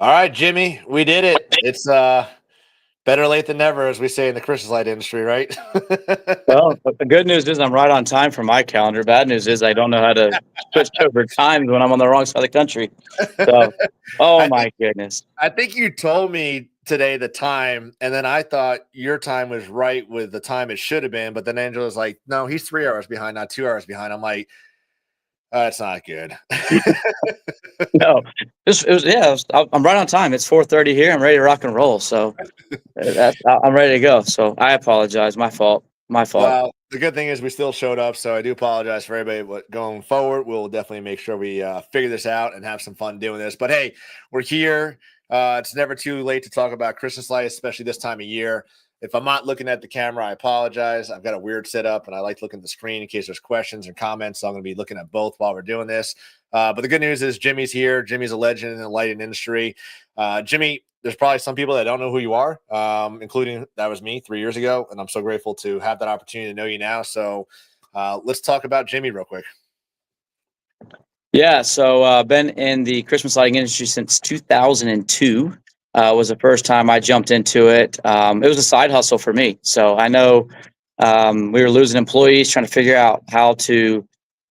All right, Jimmy, we did it. It's better late than never, as we say in the Christmas light industry, right? Well, but the good news is I'm right on time for my calendar. Bad news is I don't know how to switch over times when I'm on the wrong side of the country. So, oh I think my goodness. I think you told me today the time, and then I thought your time was right with the time it should have been. But then Angela's like, "No, he's 3 hours behind, not 2 hours behind." I'm like, "That's not good." No, I'm right on time. It's 4:30 here. I'm ready to rock and roll. So I'm ready to go. So I apologize. My fault. My fault. Well, the good thing is we still showed up, so I do apologize for everybody. But going forward, we'll definitely make sure we figure this out and have some fun doing this. But hey, we're here. It's never too late to talk about Christmas lights, especially this time of year. If I'm not looking at the camera, I apologize. I've got a weird setup, and I like to look at the screen in case there's questions and comments. So I'm going to be looking at both while we're doing this. But the good news is Jimmy's here. Jimmy's a legend in the lighting industry. Jimmy, there's probably some people that don't know who you are, including that was me 3 years ago. And I'm so grateful to have that opportunity to know you now. So let's talk about Jimmy real quick. Yeah. So been in the Christmas lighting industry since 2002. Was the first time I jumped into it. It was a side hustle for me. So I know we were losing employees, trying to figure out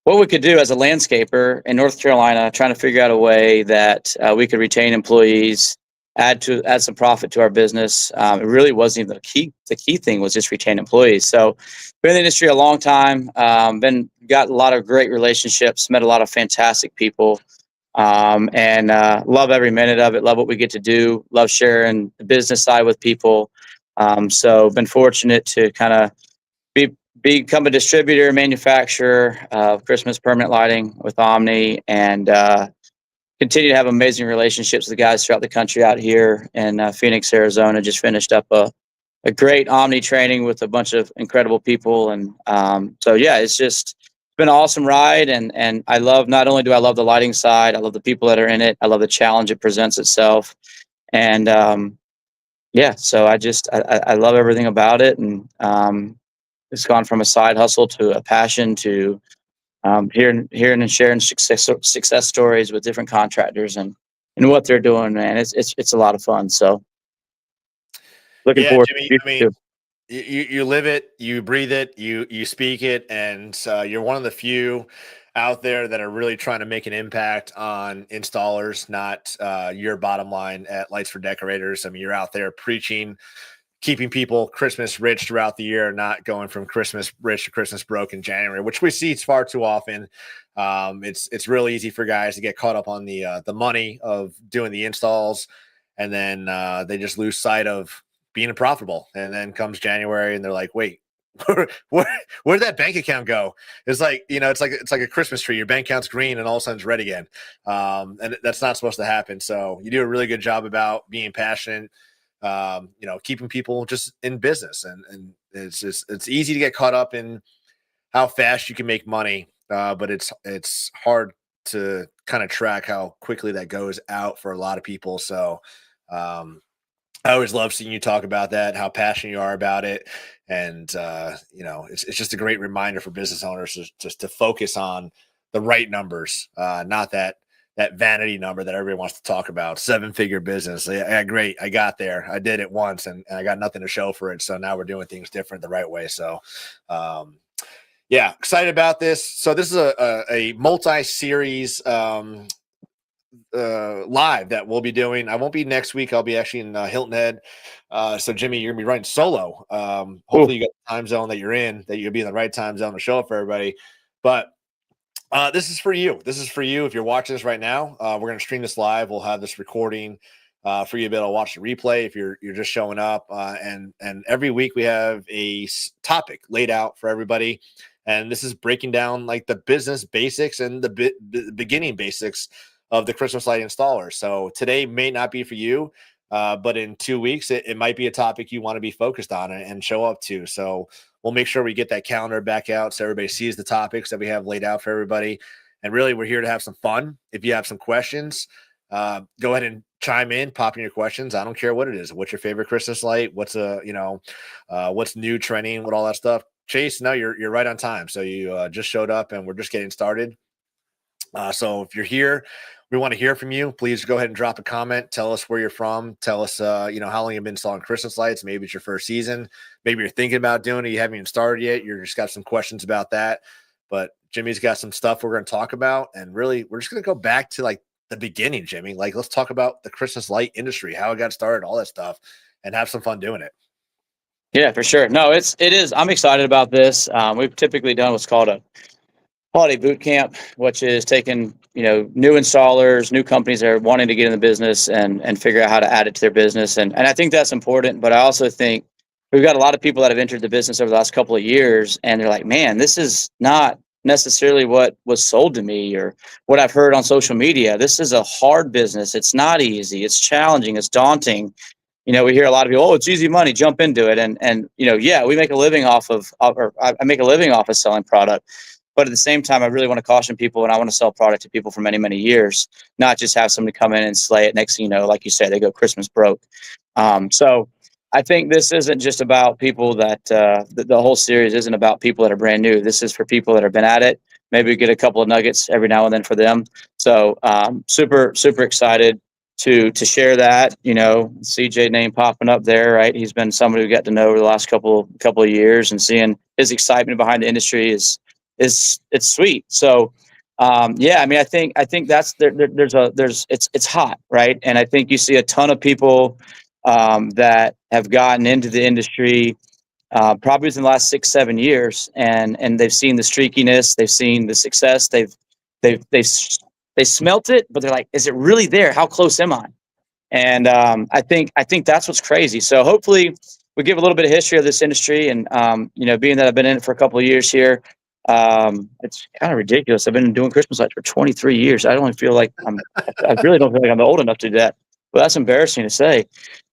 what we could do as a landscaper in North Carolina, trying to figure out a way that we could retain employees, add some profit to our business. It really wasn't even the key. The key thing was just retain employees. So been in the industry a long time. Got a lot of great relationships, met a lot of fantastic people, and love every minute of it. Love what we get to do. Love sharing the business side with people. So been fortunate to kind of become a distributor, manufacturer of Christmas permanent lighting with Omni, and continue to have amazing relationships with the guys throughout the country out here in Phoenix, Arizona. Just finished up a great Omni training with a bunch of incredible people. And so, yeah, it's been an awesome ride. And I love, not only do I love the lighting side, I love the people that are in it. I love the challenge it presents itself. And yeah, so I love everything about it. And it's gone from a side hustle to a passion to hearing and sharing success stories with different contractors and what they're doing, man. It's a lot of fun. So looking Yeah, forward to Jimmy, the I future mean, too. you live it, you breathe it, you speak it, and you're one of the few out there that are really trying to make an impact on installers, not your bottom line at Lights for Decorators. I mean, you're out there preaching, keeping people Christmas rich throughout the year, not going from Christmas rich to Christmas broke in January, which we see far too often. It's really easy for guys to get caught up on the money of doing the installs, and then they just lose sight of being profitable. And then comes January, and they're like, "Wait, where where'd that bank account go?" It's like it's like a Christmas tree. Your bank account's green, and all of a sudden it's red again. And that's not supposed to happen. So you do a really good job about being passionate, keeping people just in business. And it's easy to get caught up in how fast you can make money, but it's hard to kind of track how quickly that goes out for a lot of people. So um, I always love seeing you talk about that, how passionate you are about it. And, it's just a great reminder for business owners just to focus on the right numbers, not that vanity number that everybody wants to talk about. 7-figure business. Yeah, great. I got there. I did it once and I got nothing to show for it. So now we're doing things different the right way. So, yeah, excited about this. So this is a multi-series live that we'll be doing. I won't be next week. I'll be actually in Hilton Head. So Jimmy, you're gonna be running solo. Ooh, Hopefully you got the time zone that you're in, that you'll be in the right time zone to show up for everybody. But this is for you. This is for you. If you're watching this right now, we're gonna stream this live. We'll have this recording for you to be able to watch the replay if you're just showing up. And every week we have a topic laid out for everybody. And this is breaking down like the business basics and the beginning basics of the Christmas light installer. So today may not be for you, but in 2 weeks, it might be a topic you want to be focused on and show up to. So we'll make sure we get that calendar back out so everybody sees the topics that we have laid out for everybody. And really, we're here to have some fun. If you have some questions, go ahead and chime in, pop in your questions. I don't care what it is. What's your favorite Christmas light? What's new trending, what all that stuff. Chase, no, you're right on time. So you just showed up and we're just getting started. So if you're here, We want to hear from you. Please go ahead and drop a comment. Tell us where you're from. Tell us, how long you've been installing Christmas lights. Maybe it's your first season. Maybe you're thinking about doing it. You haven't even started yet. You're just got some questions about that. But Jimmy's got some stuff we're going to talk about. And really, we're just going to go back to like the beginning, Jimmy. Like, let's talk about the Christmas light industry, how it got started, all that stuff, and have some fun doing it. Yeah, for sure. No, it is. I'm excited about this. We've typically done what's called a holiday boot camp, which is taking, new installers, new companies that are wanting to get in the business and figure out how to add it to their business. And I think that's important. But I also think we've got a lot of people that have entered the business over the last couple of years, and they're like, man, this is not necessarily what was sold to me or what I've heard on social media. This is a hard business. It's not easy. It's challenging. It's daunting. We hear a lot of people, oh, it's easy money, jump into it. And yeah, we make a living or I make a living off of selling product. But at the same time, I really want to caution people, and I want to sell product to people for many, many years, not just have somebody come in and slay it. Next thing you know, like you said, they go Christmas broke. So I think this isn't just about people that the whole series isn't about people that are brand new. This is for people that have been at it. Maybe we get a couple of nuggets every now and then for them. So super, super excited to share that. CJ name popping up there, right? He's been somebody we got to know over the last couple of years, and seeing his excitement behind the industry is it's sweet. So yeah, I mean, I think that's it's hot, right? And I think you see a ton of people that have gotten into the industry probably within the last 6-7 years, and they've seen the streakiness, they've seen the success, they smelt it, but they're like, is it really there? How close am I? And I think that's what's crazy. So hopefully we give a little bit of history of this industry, and being that I've been in it for a couple of years here, it's kind of ridiculous. I've been doing Christmas lights for 23 years. I don't feel like I really don't feel like I'm old enough to do that. Well, that's embarrassing to say.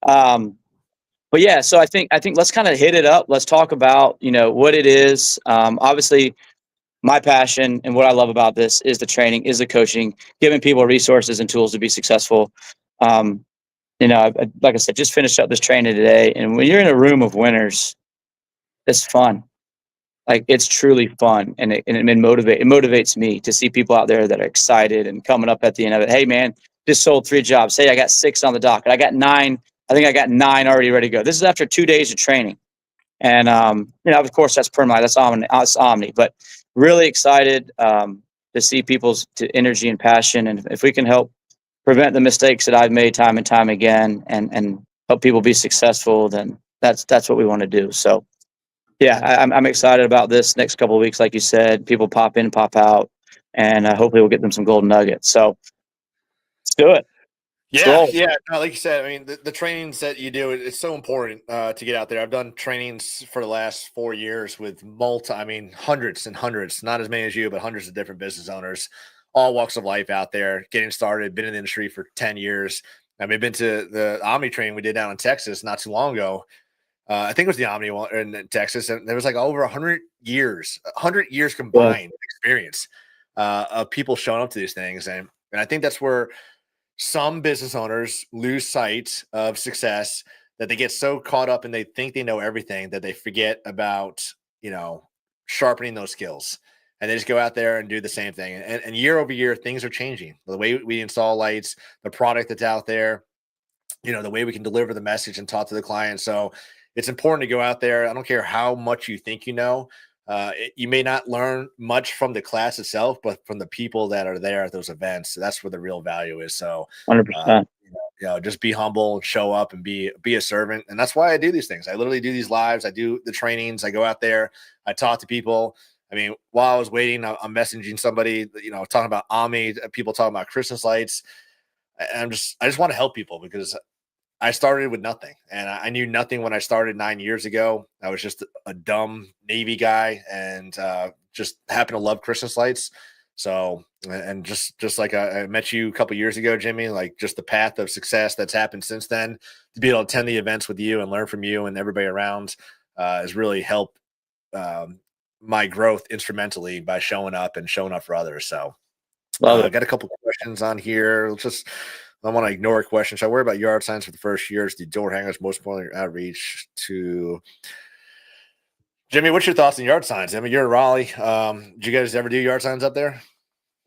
But yeah, so I think let's kind of hit it up. Let's talk about what it is. Obviously, my passion and what I love about this is the training, is the coaching, giving people resources and tools to be successful. Like I said, just finished up this training today, and when you're in a room of winners, it's fun. Like, it's truly fun, and it motivates me to see people out there that are excited and coming up at the end of it. Hey man, just sold 3 jobs. Hey, I got 6 on the docket. I got 9. I think I got 9 already ready to go. This is after 2 days of training. And, of course that's permanent. That's Omni, but really excited, to see people's energy and passion. And if we can help prevent the mistakes that I've made time and time again, and help people be successful, then that's what we want to do. So yeah, I'm excited about this next couple of weeks. Like you said, people pop in, pop out, and hopefully we'll get them some golden nuggets. So let's do it. Yeah, Roll. yeah. No, like you said, I mean, the trainings that you do, it's so important to get out there. I've done trainings for the last 4 years with hundreds and hundreds, not as many as you, but hundreds of different business owners, all walks of life out there, getting started, been in the industry for 10 years. I mean, been to the Omni training we did down in Texas not too long ago. I think it was the Omni one in Texas, and there was like over 100 years combined experience of people showing up to these things. And I think that's where some business owners lose sight of success, that they get so caught up and they think they know everything that they forget about, sharpening those skills, and they just go out there and do the same thing. And year over year, things are changing. The way we install lights, the product that's out there, the way we can deliver the message and talk to the client. So it's important to go out there. I don't care how much you think you know. You may not learn much from the class itself, but from the people that are there at those events. So that's where the real value is. So, 100%. just be humble, show up, and be a servant. And that's why I do these things. I literally do these lives. I do the trainings. I go out there. I talk to people. I mean, while I was waiting, I'm messaging somebody, talking about Omni, people talking about Christmas lights. And I just want to help people, because I started with nothing, and I knew nothing when I started 9 years ago. I was just a dumb Navy guy, and just happened to love Christmas lights. So, and just like I met you a couple years ago, Jimmy, like just the path of success that's happened since then, to be able to attend the events with you and learn from you and everybody around has really helped my growth instrumentally by showing up for others. So, Love I it. got a couple questions on here. I want to ignore a question. So I worry about yard signs for the first years. The door hangers, most importantly, outreach to Jimmy. What's your thoughts on yard signs? I mean, you're in Raleigh. Did you guys ever do yard signs up there?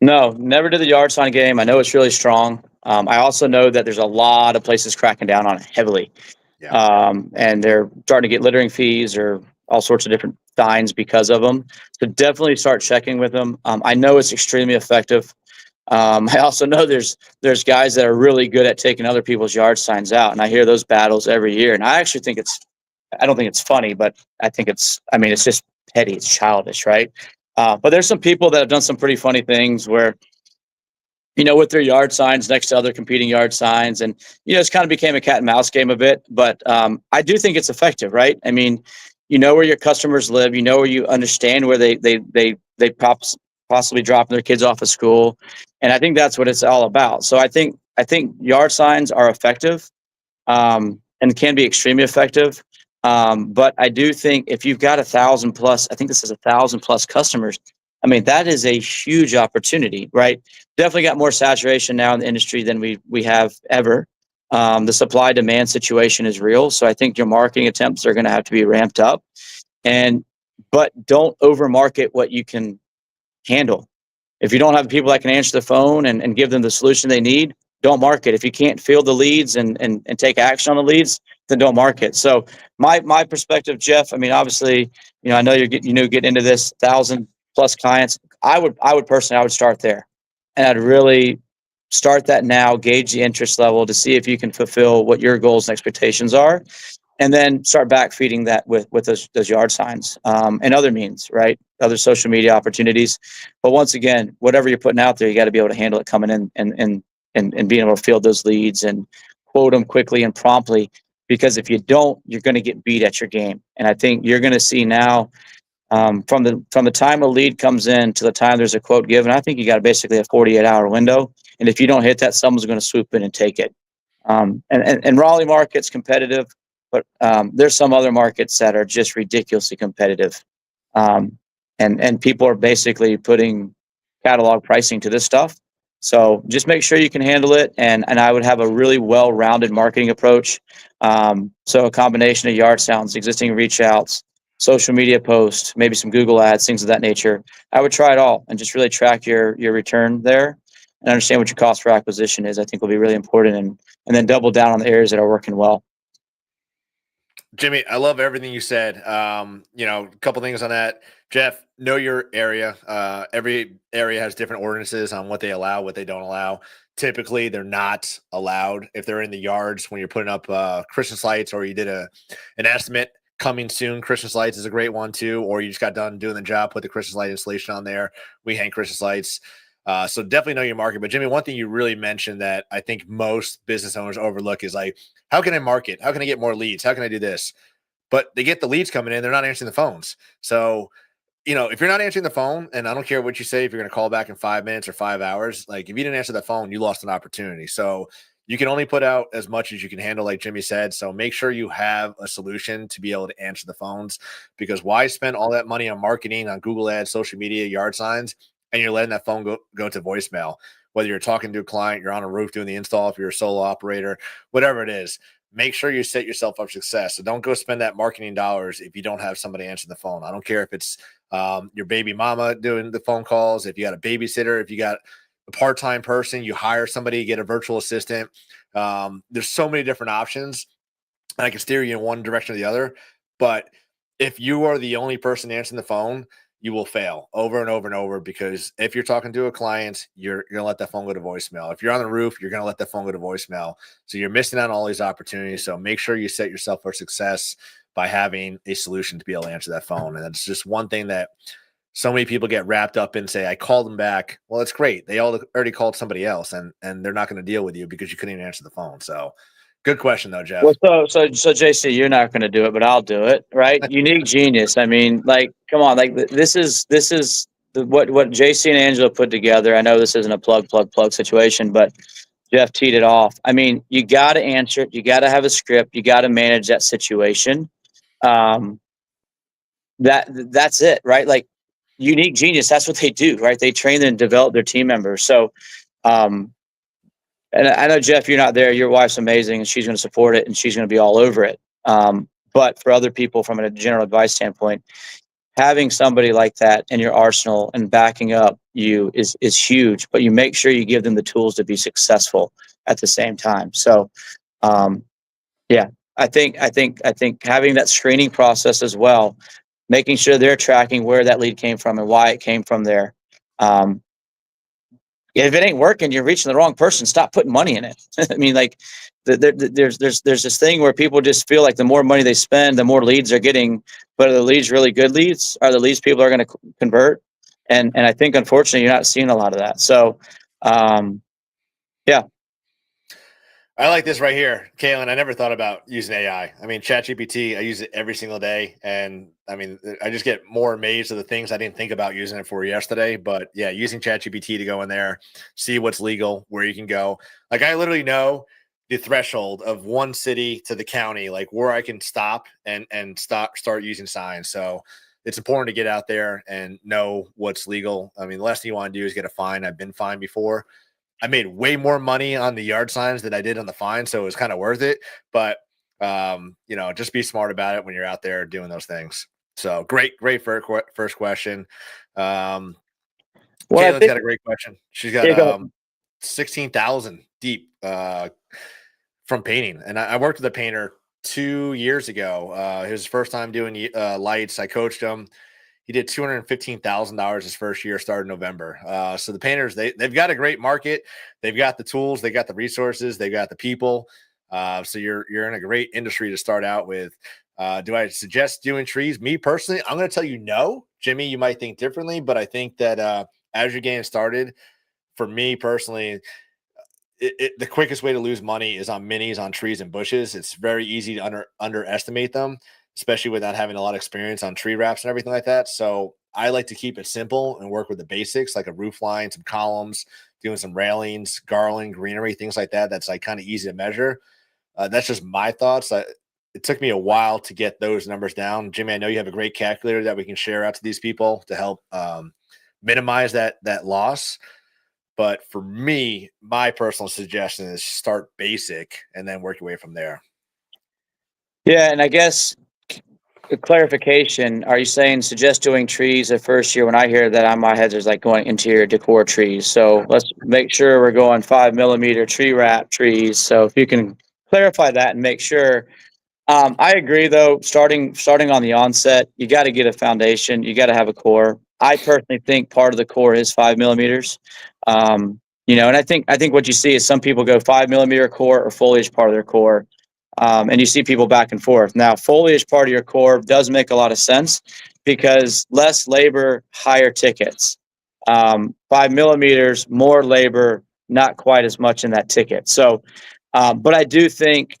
No, never did the yard sign game. I know it's really strong. I also know that there's a lot of places cracking down on it heavily. Yeah. And they're starting to get littering fees or all sorts of different fines because of them. So definitely start checking with them. I know it's extremely effective. I also know there's guys that are really good at taking other people's yard signs out, and I hear those battles every year. And I actually think I don't think it's funny, but I mean, it's just petty, it's childish, right? But there's some people that have done some pretty funny things where, with their yard signs next to other competing yard signs, and it's kind of became a cat and mouse game a bit. But I do think it's effective, right? I mean, where your customers live, where you understand where they possibly dropping their kids off of school, and I think that's what it's all about. So I think yard signs are effective, and can be extremely effective. But I do think if you've got 1,000 plus, I think this is 1,000 plus customers. I mean, that is a huge opportunity, right? Definitely got more saturation now in the industry than we have ever. The supply demand situation is real, so I think your marketing attempts are going to have to be ramped up. And but don't overmarket what you can handle. If you don't have people that can answer the phone and give them the solution they need, don't market. If you can't field the leads and take action on the leads, then don't market. So my perspective, Jeff, I mean, obviously, I know you're getting into this 1,000 plus clients. I would personally, I would start there, and I'd really start that now, gauge the interest level to see if you can fulfill what your goals and expectations are, and then start backfeeding that with those yard signs, and other means, right? Other social media opportunities. But once again, whatever you're putting out there, you got to be able to handle it coming in and being able to field those leads and quote them quickly and promptly. Because if you don't, you're going to get beat at your game. And I think you're going to see now, from the time a lead comes in to the time there's a quote given, I think you got basically a 48-hour window. And if you don't hit that, someone's going to swoop in and take it. And Raleigh market's competitive, but there's some other markets that are just ridiculously competitive. And people are basically putting catalog pricing to this stuff. So just make sure you can handle it. And I would have a really well-rounded marketing approach. So a combination of yard sounds, existing reach outs, social media posts, maybe some Google ads, things of that nature. I would try it all and just really track your return there and understand what your cost for acquisition is. I think will be really important, and then double down on the areas that are working well. Jimmy, I love everything you said. A couple things on that. Jeff, know your area. Every area has different ordinances on what they allow, what they don't allow. Typically, they're not allowed if they're in the yards when you're putting up Christmas lights, or you did an estimate. Coming soon, Christmas lights is a great one too. Or you just got done doing the job, put the Christmas light installation on there. We hang Christmas lights. So definitely know your market. But Jimmy, one thing you really mentioned that I think most business owners overlook is like, how can I market? How can I get more leads? How can I do this? But they get the leads coming in, they're not answering the phones. So, if you're not answering the phone, and I don't care what you say, if you're going to call back in 5 minutes or 5 hours, like if you didn't answer the phone, you lost an opportunity. So you can only put out as much as you can handle, like Jimmy said. So make sure you have a solution to be able to answer the phones, because why spend all that money on marketing, on Google ads, social media, yard signs, and you're letting that phone go to voicemail? Whether you're talking to a client, you're on a roof doing the install, if you're a solo operator, whatever it is, make sure you set yourself up for success. So don't go spend that marketing dollars if you don't have somebody answering the phone. I don't care if it's your baby mama doing the phone calls, if you got a babysitter, if you got a part-time person, you hire somebody, get a virtual assistant. There's so many different options, and I can steer you in one direction or the other. But if you are the only person answering the phone, you will fail over and over and over, because if you're talking to a client, you're going to let that phone go to voicemail. If you're on the roof, you're going to let that phone go to voicemail. So you're missing out on all these opportunities. So make sure you set yourself for success by having a solution to be able to answer that phone. And that's just one thing that so many people get wrapped up in. Say, I called them back. Well, it's great. They all already called somebody else, and they're not going to deal with you because you couldn't even answer the phone. So good question though, Jeff. Well, so JC, you're not going to do it, but I'll do it, right? Unique genius. I mean, like, come on, like this is what JC and Angela put together. I know this isn't a plug situation, but Jeff teed it off. I mean, you got to answer it. You got to have a script. You got to manage that situation. That's it, right? Like, unique genius. That's what they do, right? They train and develop their team members. So, and I know, Jeff, you're not there. Your wife's amazing, and she's going to support it, and she's going to be all over it. But for other people, from a general advice standpoint, having somebody like that in your arsenal and backing up you is huge, but you make sure you give them the tools to be successful at the same time. So, um, yeah, I think having that screening process as well, making sure they're tracking where that lead came from and why it came from there. Um, if it ain't working, you're reaching the wrong person. Stop putting money in it. I mean, like, there's this thing where people just feel like the more money they spend, the more leads they're getting. But are the leads really good leads? Are the leads people are going to convert? And I think unfortunately you're not seeing a lot of that. So, um, yeah. I like this right here, Kalen. I never thought about using AI. I mean, ChatGPT, I use it every single day. And I mean, I just get more amazed at the things I didn't think about using it for yesterday. But yeah, using ChatGPT to go in there, see what's legal, where you can go. Like, I literally know the threshold of one city to the county, like where I can stop and start using signs. So it's important to get out there and know what's legal. I mean, the last thing you want to do is get a fine. I've been fined before. I made way more money on the yard signs than I did on the fine, so it was kind of worth it. But just be smart about it when you're out there doing those things. So great first question. Um, Well, I Caitlin's think got a great question. She's got yeah, go ahead. 16,000 deep from painting, and I worked with a painter 2 years ago. His first time doing lights. I coached him. He did $215,000 his first year, started in November. So the painters, they've got a great market. They've got the tools, they got the resources, they got the people. So you're in a great industry to start out with. Do I suggest doing trees? Me personally, I'm going to tell you no. Jimmy, you might think differently, but I think that as you're getting started, for me personally, the quickest way to lose money is on minis, on trees and bushes. It's very easy to underestimate them, especially without having a lot of experience on tree wraps and everything like that. So I like to keep it simple and work with the basics, like a roof line, some columns, doing some railings, garland, greenery, things like that. That's like kind of easy to measure. That's just my thoughts. It took me a while to get those numbers down. Jimmy, I know you have a great calculator that we can share out to these people to help minimize that loss. But for me, my personal suggestion is start basic and then work your way from there. Yeah, and I guess a clarification, are you saying suggest doing trees the first year? When I hear that on my head, there's like going interior decor trees. So let's make sure we're going 5 millimeter tree wrap trees. So if you can clarify that and make sure. I agree though, starting on the onset, you got to get a foundation, you got to have a core. I personally think part of the core is 5 millimeters. And I think what you see is some people go 5 millimeter core or foliage part of their core. And you see people back and forth. Now, foliage part of your core does make a lot of sense because less labor, higher tickets. 5 millimeters, more labor, not quite as much in that ticket. So, but I do think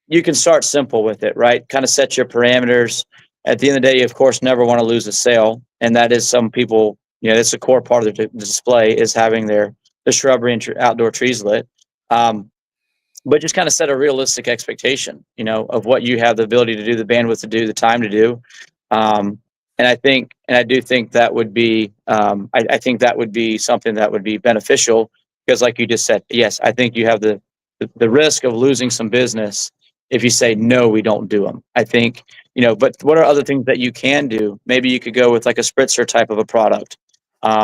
you can start simple with it, right? Kind of set your parameters. At the end of the day, you of course never want to lose a sale, and that is some people. It's a core part of the display is having the shrubbery and outdoor trees lit. Um, but just kind of set a realistic expectation, of what you have the ability to do, the bandwidth to do, the time to do. Um, and I do think that would be, I think that would be something that would be beneficial because, like you just said, yes, I think you have the risk of losing some business if you say no, we don't do them. I think, but what are other things that you can do? Maybe you could go with like a spritzer type of a product.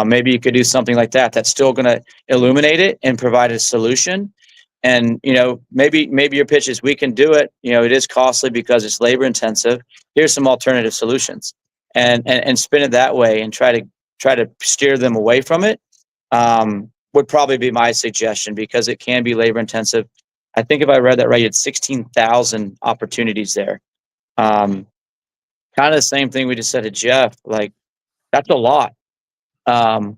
Maybe you could do something like that that's still going to illuminate it and provide a solution. And maybe your pitch is we can do it. It is costly because it's labor intensive. Here's some alternative solutions, and spin it that way and try to steer them away from it. Would probably be my suggestion because it can be labor intensive. I think if I read that right, you had 16,000 opportunities there. Kind of the same thing we just said to Jeff. Like that's a lot. Um,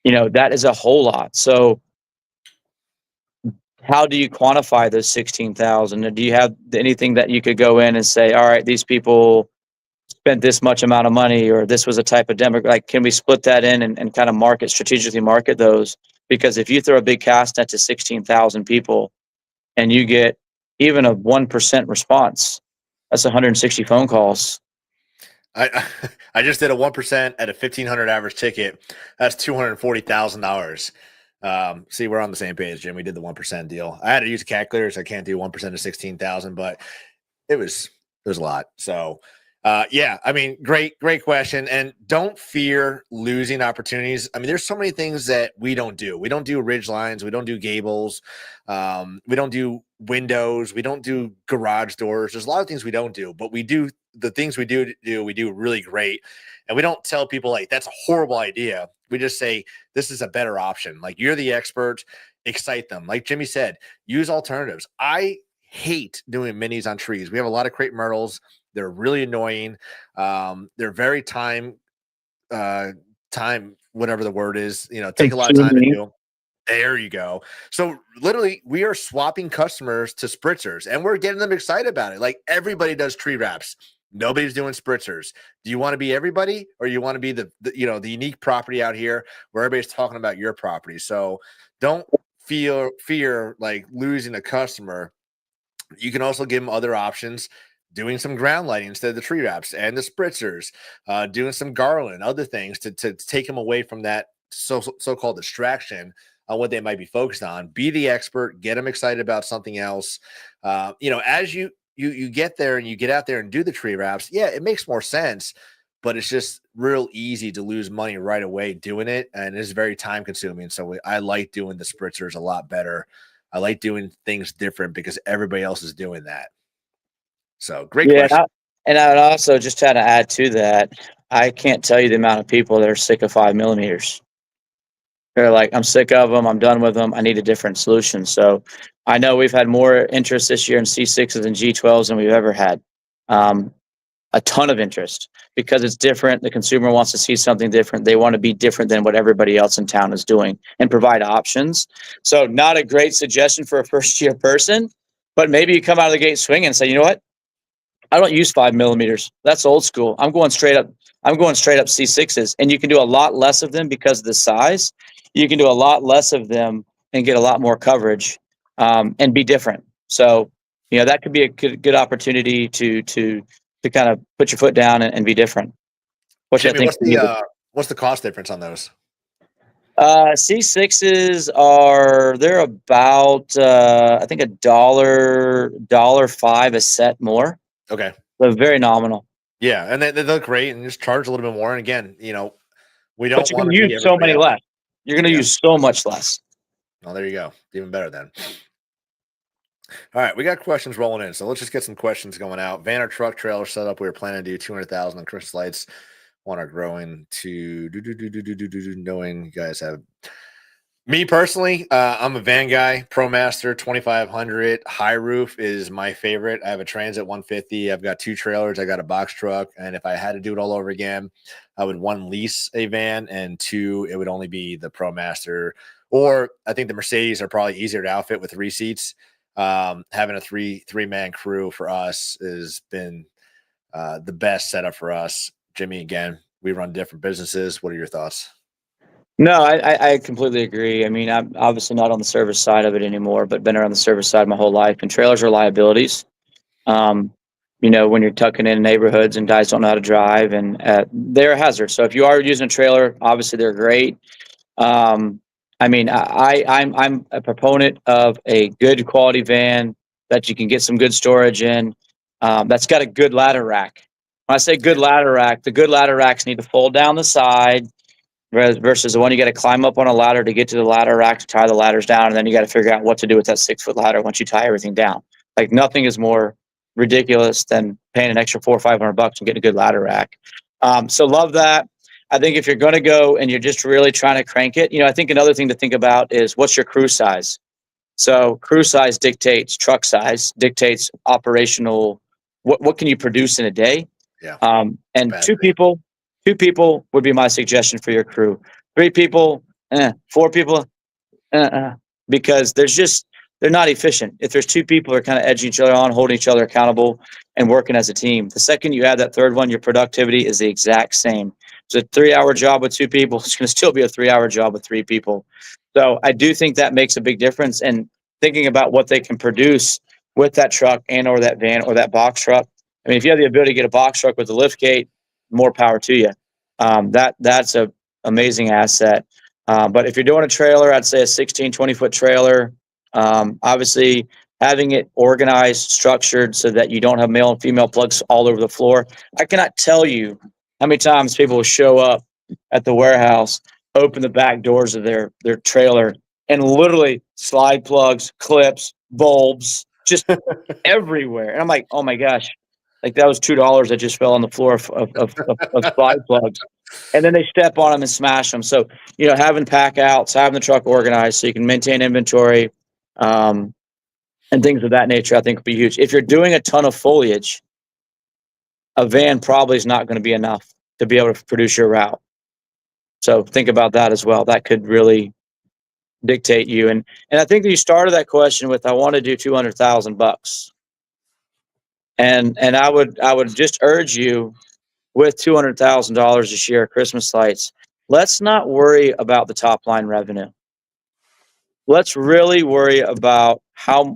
that is a whole lot. So how do you quantify those 16,000? Do you have anything that you could go in and say, all right, these people spent this much amount of money, or this was a type of demo? Like, can we split that in and kind of strategically market those? Because if you throw a big cast net to 16,000 people and you get even a 1% response, that's 160 phone calls. I just did a 1% at a 1,500 average ticket. That's $240,000. See, we're on the same page, Jim. We did the 1% deal. I had to use a calculator, so I can't do 1% of 16,000, but it was a lot. So Yeah, I mean, great question. And don't fear losing opportunities. I mean, there's so many things that we don't do. We don't do ridge lines. We don't do gables. We don't do windows. We don't do garage doors. There's a lot of things we don't do, but we do the things we do. We do really great, and we don't tell people like that's a horrible idea. We just say this is a better option. Like you're the expert. Excite them. Like Jimmy said, use alternatives. I hate doing minis on trees. We have a lot of crepe myrtles. They're really annoying. They're very time, whatever the word is, take a lot of time to do. There you go. So literally we are swapping customers to spritzers and we're getting them excited about it. Like everybody does tree wraps. Nobody's doing spritzers. Do you want to be everybody or you want to be the the unique property out here where everybody's talking about your property? So don't fear like losing a customer. You can also give them other options, doing some ground lighting instead of the tree wraps and the spritzers, doing some garland, other things to take them away from that so-called distraction on what they might be focused on. Be the expert, get them excited about something else. As you get there and you get out there and do the tree wraps, yeah, it makes more sense, but it's just real easy to lose money right away doing it, and it's very time consuming. So I like doing the spritzers a lot better. I like doing things different because everybody else is doing that. So great question. And I would also just try to add to that. I can't tell you the amount of people that are sick of 5 millimeters. They're like, I'm sick of them. I'm done with them. I need a different solution. So I know we've had more interest this year in C6s and G12s than we've ever had. A ton of interest because it's different. The consumer wants to see something different. They want to be different than what everybody else in town is doing and provide options. So not a great suggestion for a first year person, but maybe you come out of the gate swinging and say, you know what? I don't use 5 millimeters. That's old school. I'm going straight up C6s, and you can do a lot less of them because of the size. You can do a lot less of them and get a lot more coverage, and be different. So, that could be a good opportunity to kind of put your foot down and be different. Which Jimmy, I think what's the cost difference on those? C6s they're about I think $1.05 a set more. Okay. So very nominal. Yeah, and they look great and just charge a little bit more. And again, we don't But you're want going to to be use so many else. less. You're going to use so much less. Oh, there you go. Even better then. All right, we got questions rolling in. So let's just get some questions going out. Van or truck trailer setup. We were planning to do 200,000 on Christmas lights. Want to growing to knowing you guys have. Me personally, I'm a van guy. ProMaster 2500 high roof is my favorite. I have a Transit 150. I've got 2 trailers. I got a box truck. And if I had to do it all over again, I would 1 lease a van, and 2 it would only be the ProMaster. Or I think the Mercedes are probably easier to outfit with 3 seats. Having a three-man crew for us has been the best setup for us. Jimmy, again, we run different businesses. What are your thoughts? No, I completely agree. I mean, I'm obviously not on the service side of it anymore, but been around the service side my whole life. And trailers are liabilities. Um, when you're tucking in neighborhoods and guys don't know how to drive, and they're a hazard. So if you are using a trailer, obviously they're great. I mean, I'm a proponent of a good quality van that you can get some good storage in. That's got a good ladder rack. When I say good ladder rack, the good ladder racks need to fold down the side versus the one you got to climb up on a ladder to get to the ladder rack to tie the ladders down, and then you got to figure out what to do with that 6-foot ladder once you tie everything down. Like nothing is more ridiculous than paying an extra $400 or $500 and getting a good ladder rack. So love that. I think if you're going to go and you're just really trying to crank it, I think another thing to think about is what's your crew size. So crew size dictates truck size, dictates operational. What can you produce in a day? Yeah. And two people would be my suggestion for your crew. 3 people, 4 people, because they're not efficient. If there's 2 people who are kind of edging each other on, holding each other accountable, and working as a team. The second you add that third one, your productivity is the exact same. It's a 3-hour job with 2 people. It's going to still be a 3-hour job with 3 people. So I do think that makes a big difference. And thinking about what they can produce with that truck and or that van or that box truck. I mean, if you have the ability to get a box truck with a lift gate, more power to you. That's a amazing asset. But if you're doing a trailer, I'd say a 16, 20-foot trailer. Obviously, having it organized, structured so that you don't have male and female plugs all over the floor. I cannot tell you how many times people will show up at the warehouse, open the back doors of their trailer, and literally slide plugs, clips, bulbs, just everywhere. And I'm like, oh my gosh, like that was $2 that just fell on the floor of slide plugs. And then they step on them and smash them. So, having pack outs, having the truck organized so you can maintain inventory, um, and things of that nature, I think would be huge. If you're doing a ton of foliage, a van probably is not going to be enough to be able to produce your route. So think about that as well. That could really dictate you. And I think that you started that question with, I want to do $200,000. And I would just urge you, with $200,000 this year, Christmas lights, let's not worry about the top line revenue. Let's really worry about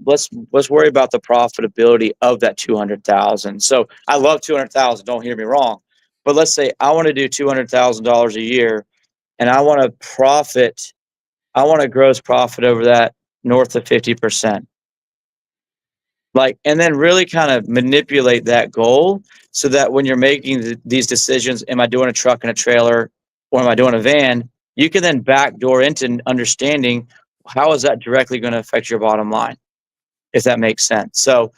let's worry about the profitability of that 200,000. So I love 200,000. Don't hear me wrong, but let's say I want to do $200,000 a year, and I want to profit. I want a gross profit over that north of 50%. Like, and then really kind of manipulate that goal so that when you're making these decisions, am I doing a truck and a trailer, or am I doing a van? You can then backdoor into understanding how is that directly going to affect your bottom line, if that makes sense. So,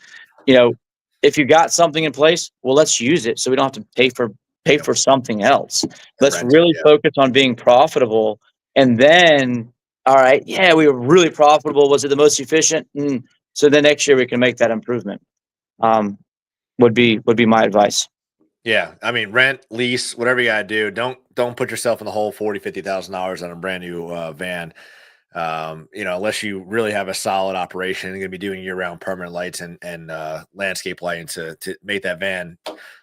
you know, if you got something in place, well, let's use it so we don't have to pay for something else. Let's Rent it, really yeah. focus on being profitable, and then, all right, yeah, we were really profitable. Was it the most efficient? So then next year we can make that improvement. Would be my advice. Yeah, I mean, rent, lease, whatever you gotta do. Don't put yourself in the hole $40,000-$50,000 on a brand new van. Unless you really have a solid operation, you're gonna be doing year-round permanent lights and landscape lighting to make that van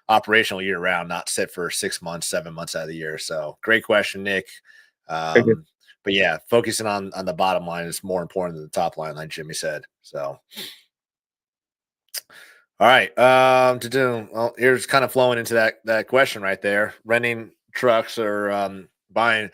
operational year-round, not sit for 6 months, 7 months out of the year. So great question, Nick. Very good. But yeah, focusing on the bottom line is more important than the top line, like Jimmy said. So all right. Well, here's kind of flowing into that question right there. Renting trucks or buying.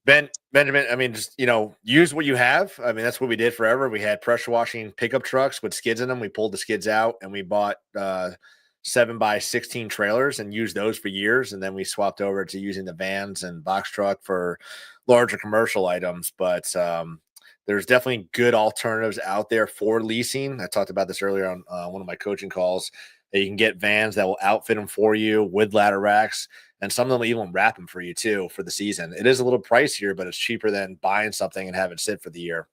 Benjamin, I mean, just use what you have. I mean, that's what we did forever. We had pressure washing pickup trucks with skids in them. We pulled the skids out and we bought 7x16 trailers and used those for years. And then we swapped over to using the vans and box truck for larger commercial items. But there's definitely good alternatives out there for leasing. I talked about this earlier on one of my coaching calls, that you can get vans that will outfit them for you with ladder racks, and some of them will even wrap them for you too for the season. It is a little pricier, but it's cheaper than buying something and have it sit for the year.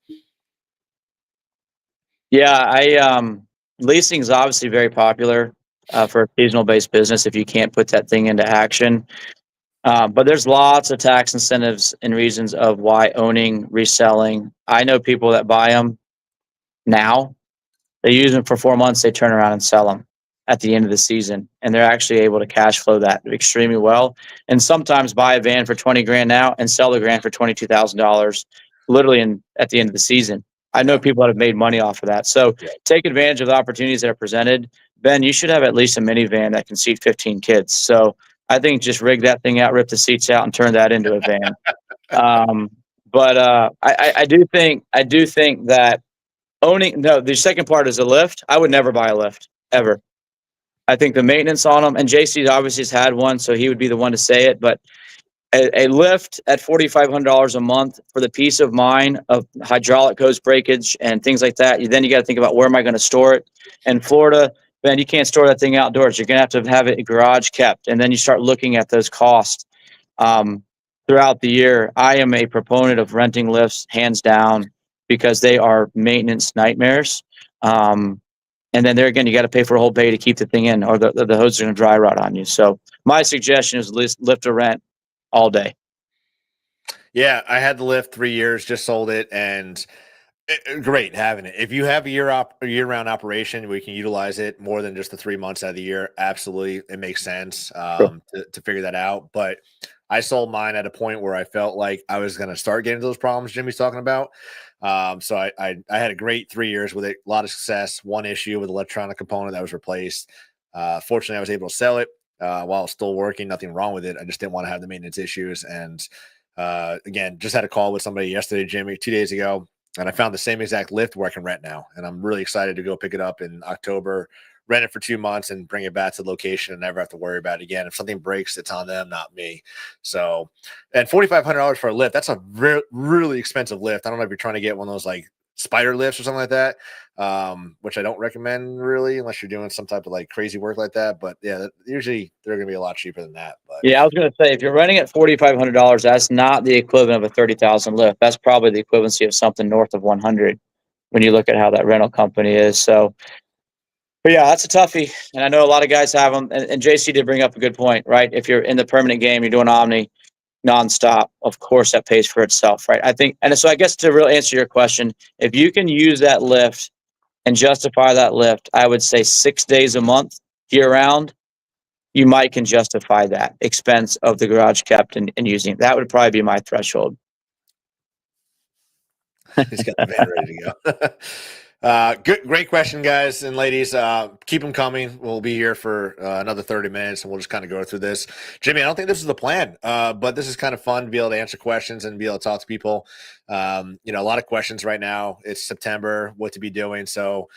Yeah, leasing is obviously very popular for a seasonal based business if you can't put that thing into action. But there's lots of tax incentives and reasons of why owning, reselling. I know people that buy them now. They use them for 4 months. They turn around and sell them at the end of the season, and they're actually able to cash flow that extremely well. And sometimes buy a van for 20 grand now and sell the grand for $22,000, literally at the end of the season. I know people that have made money off of that. So take advantage of the opportunities that are presented. Ben, you should have at least a minivan that can seat 15 kids. So I think just rig that thing out, rip the seats out, and turn that into a van. I do think that the second part is a lift. I would never buy a lift ever. I think the maintenance on them, and JC obviously has had one, so he would be the one to say it, but a lift at $4,500 a month for the peace of mind of hydraulic hose breakage and things like that. Then you got to think about, where am I going to store it? In Florida, man, you can't store that thing outdoors. You're going to have it garage kept. And then you start looking at those costs throughout the year. I am a proponent of renting lifts, hands down, because they are maintenance nightmares. And then there again, you got to pay for a whole bay to keep the thing in, or the hose are going to dry rot on you. So my suggestion is lift or rent all day. Yeah, I had the lift 3 years, just sold it, and great having it. If you have a year-round operation, we can utilize it more than just the 3 months out of the year. Absolutely, it makes sense to figure that out. But I sold mine at a point where I felt like I was going to start getting those problems Jimmy's talking about. So I had a great 3 years with it, a lot of success. One issue with electronic component that was replaced. Fortunately, I was able to sell it while it's still working. Nothing wrong with it. I just didn't want to have the maintenance issues. And again, just had a call with somebody yesterday, Jimmy, 2 days ago. And I found the same exact lift where I can rent now. And I'm really excited to go pick it up in October, rent it for 2 months and bring it back to the location and never have to worry about it again. If something breaks, it's on them, not me. So, and $4,500 for a lift, that's a really expensive lift. I don't know if you're trying to get one of those like spider lifts or something like that, which I don't recommend really unless you're doing some type of like crazy work like that. But yeah, usually they're going to be a lot cheaper than that. But Yeah, I was going to say, if you're renting at $4,500, that's not the equivalent of a 30,000 lift. That's probably the equivalency of something north of 100 when you look at how that rental company is. So, but yeah, that's a toughie. And I know a lot of guys have them. And JC did bring up a good point, right? If you're in the permanent game, you're doing Omni nonstop, of course that pays for itself, right? I think, and so I guess to really answer your question, if you can use that lift and justify that lift, I would say 6 days a month, year round, you might can justify that expense of the garage kept and using it. That would probably be my threshold. he's got the van ready to go. Great question, guys and ladies. Keep them coming. We'll be here for another 30 minutes, and we'll just kind of go through this. Jimmy, I don't think this is the plan, but this is kind of fun to be able to answer questions and be able to talk to people. A lot of questions right now. It's September, what to be doing. So,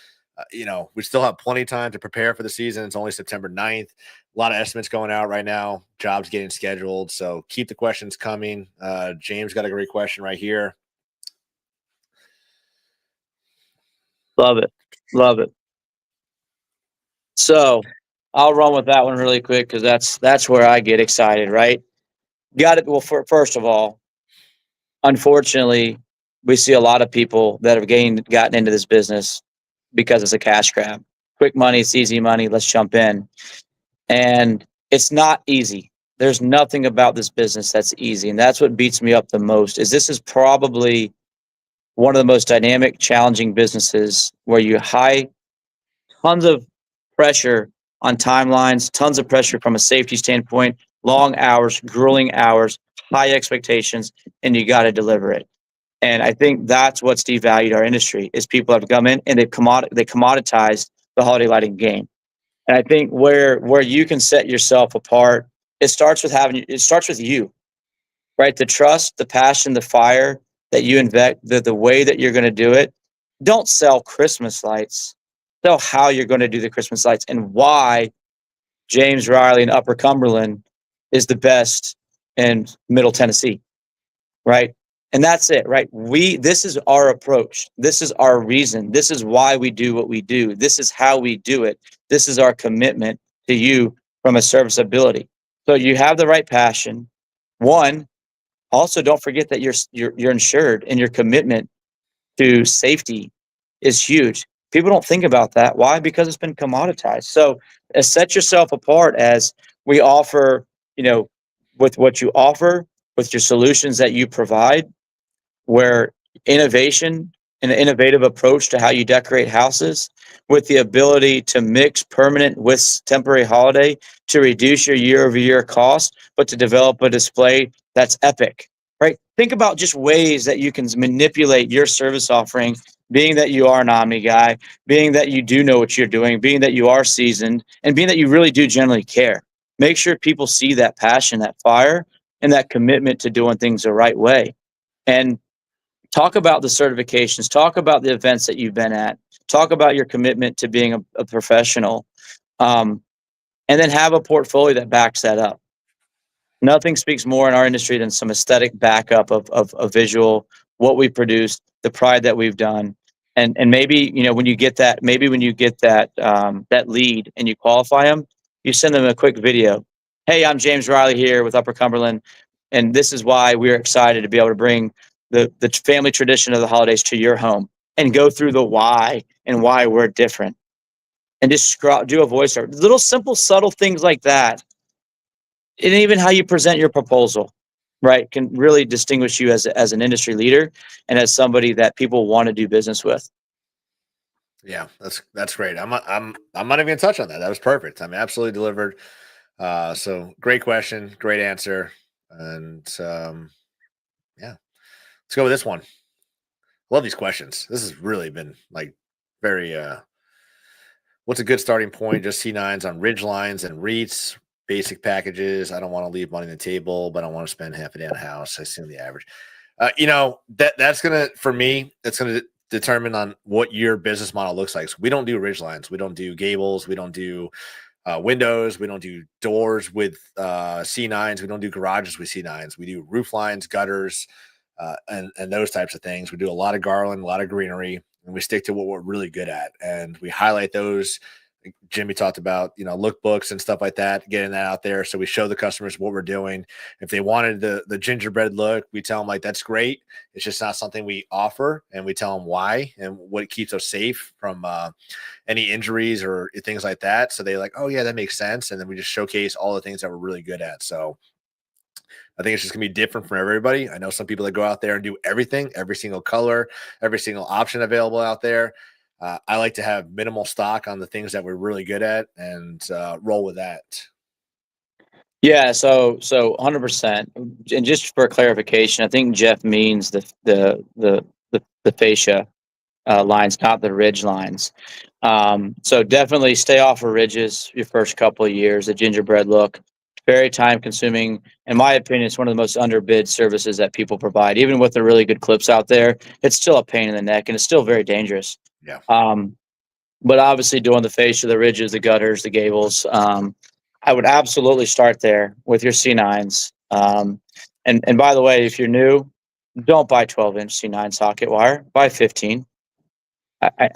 we still have plenty of time to prepare for the season. It's only September 9th. A lot of estimates going out right now. Jobs getting scheduled. So keep the questions coming. James got a great question right here. Love it. Love it. So I'll run with that one really quick because that's where I get excited, right? Got it. Well, first of all, unfortunately, we see a lot of people that have gotten into this business because it's a cash grab. Quick money, it's easy money, let's jump in. And it's not easy. There's nothing about this business that's easy. And that's what beats me up the most is this is probably one of the most dynamic, challenging businesses where you tons of pressure on timelines, tons of pressure from a safety standpoint, long hours, grueling hours, high expectations, and you got to deliver it. And I think that's what's devalued our industry is people have come in and they commoditized the holiday lighting game. And I think where you can set yourself apart, it starts with you, right? The trust, the passion, the fire that you invest, the way that you're going to do it. Don't sell Christmas lights. Sell how you're going to do the Christmas lights and why James Riley in Upper Cumberland is the best in Middle Tennessee, right? And that's it, right? This is our approach. This is our reason. This is why we do what we do. This is how we do it. This is our commitment to you from a serviceability. So you have the right passion. One, also don't forget that you're insured and your commitment to safety is huge. People don't think about that. Why? Because it's been commoditized. So set yourself apart as we offer, with what you offer, with your solutions that you provide, where innovation and an innovative approach to how you decorate houses with the ability to mix permanent with temporary holiday to reduce your year-over-year cost, but to develop a display that's epic, right? Think about just ways that you can manipulate your service offering, being that you are an Omni guy, being that you do know what you're doing, being that you are seasoned, and being that you really do generally care. Make sure people see that passion, that fire, and that commitment to doing things the right way. And talk about the certifications, talk about the events that you've been at, talk about your commitment to being a professional, and then have a portfolio that backs that up. Nothing speaks more in our industry than some aesthetic backup of a visual, what we produced, the pride that we've done. And maybe, when you get that, that lead and you qualify them, you send them a quick video. Hey, I'm James Riley here with Upper Cumberland, and this is why we're excited to be able to bring the family tradition of the holidays to your home and go through the why and why we're different. And just do a voiceover. Little simple, subtle things like that. And even how you present your proposal, right, can really distinguish you as an industry leader and as somebody that people want to do business with. Yeah, that's great. I'm not even gonna touch on that. That was perfect. I mean, absolutely delivered. So great question, great answer, and yeah, let's go with this one. Love these questions. This has really been like very. What's a good starting point? Just C9s on ridge lines and REITs, basic packages. I don't want to leave money on the table, but I don't want to spend half a day on a house. I assume the average. That's gonna, for me, it's gonna determine on what your business model looks like. So we don't do ridge lines, we don't do gables, we don't do windows, we don't do doors with C9s, we don't do garages with C9s. We do roof lines, gutters, and those types of things. We do a lot of garland, a lot of greenery, and we stick to what we're really good at, and we highlight those. Jimmy talked about, lookbooks and stuff like that, getting that out there. So we show the customers what we're doing. If they wanted the gingerbread look, we tell them like, that's great. It's just not something we offer, and we tell them why and what keeps us safe from any injuries or things like that. So they like, oh yeah, that makes sense. And then we just showcase all the things that we're really good at. So I think it's just gonna be different for everybody. I know some people that go out there and do everything, every single color, every single option available out there. I like to have minimal stock on the things that we're really good at and roll with that. Yeah, so 100%. And just for clarification, I think Jeff means the fascia lines, not the ridge lines. So definitely stay off of ridges your first couple of years. The gingerbread look, very time consuming. In my opinion, it's one of the most underbid services that people provide. Even with the really good clips out there, it's still a pain in the neck and it's still very dangerous. Yeah. But obviously doing the fascia, the ridges, the gutters, the gables, I would absolutely start there with your C9s. And by the way, if you're new, don't buy 12-inch C9 socket wire. Buy 15.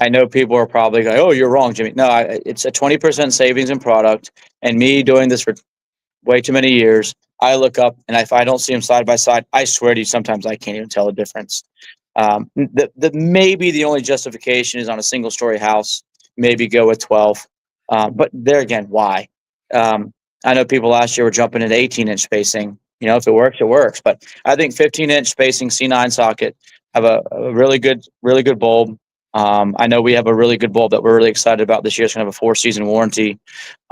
I know people are probably going, "Oh, you're wrong, Jimmy." No, it's a 20% savings in product. And me doing this for way too many years, I look up and if I don't see them side by side, I swear to you, sometimes I can't even tell the difference. Maybe the only justification is on a single story house, maybe go with 12. But there again, why? I know people last year were jumping into 18-inch spacing. If it works, it works. But I think 15-inch spacing C9 socket have a really good bulb. I know we have a really good bulb that we're really excited about this year. It's going to have a 4-season warranty.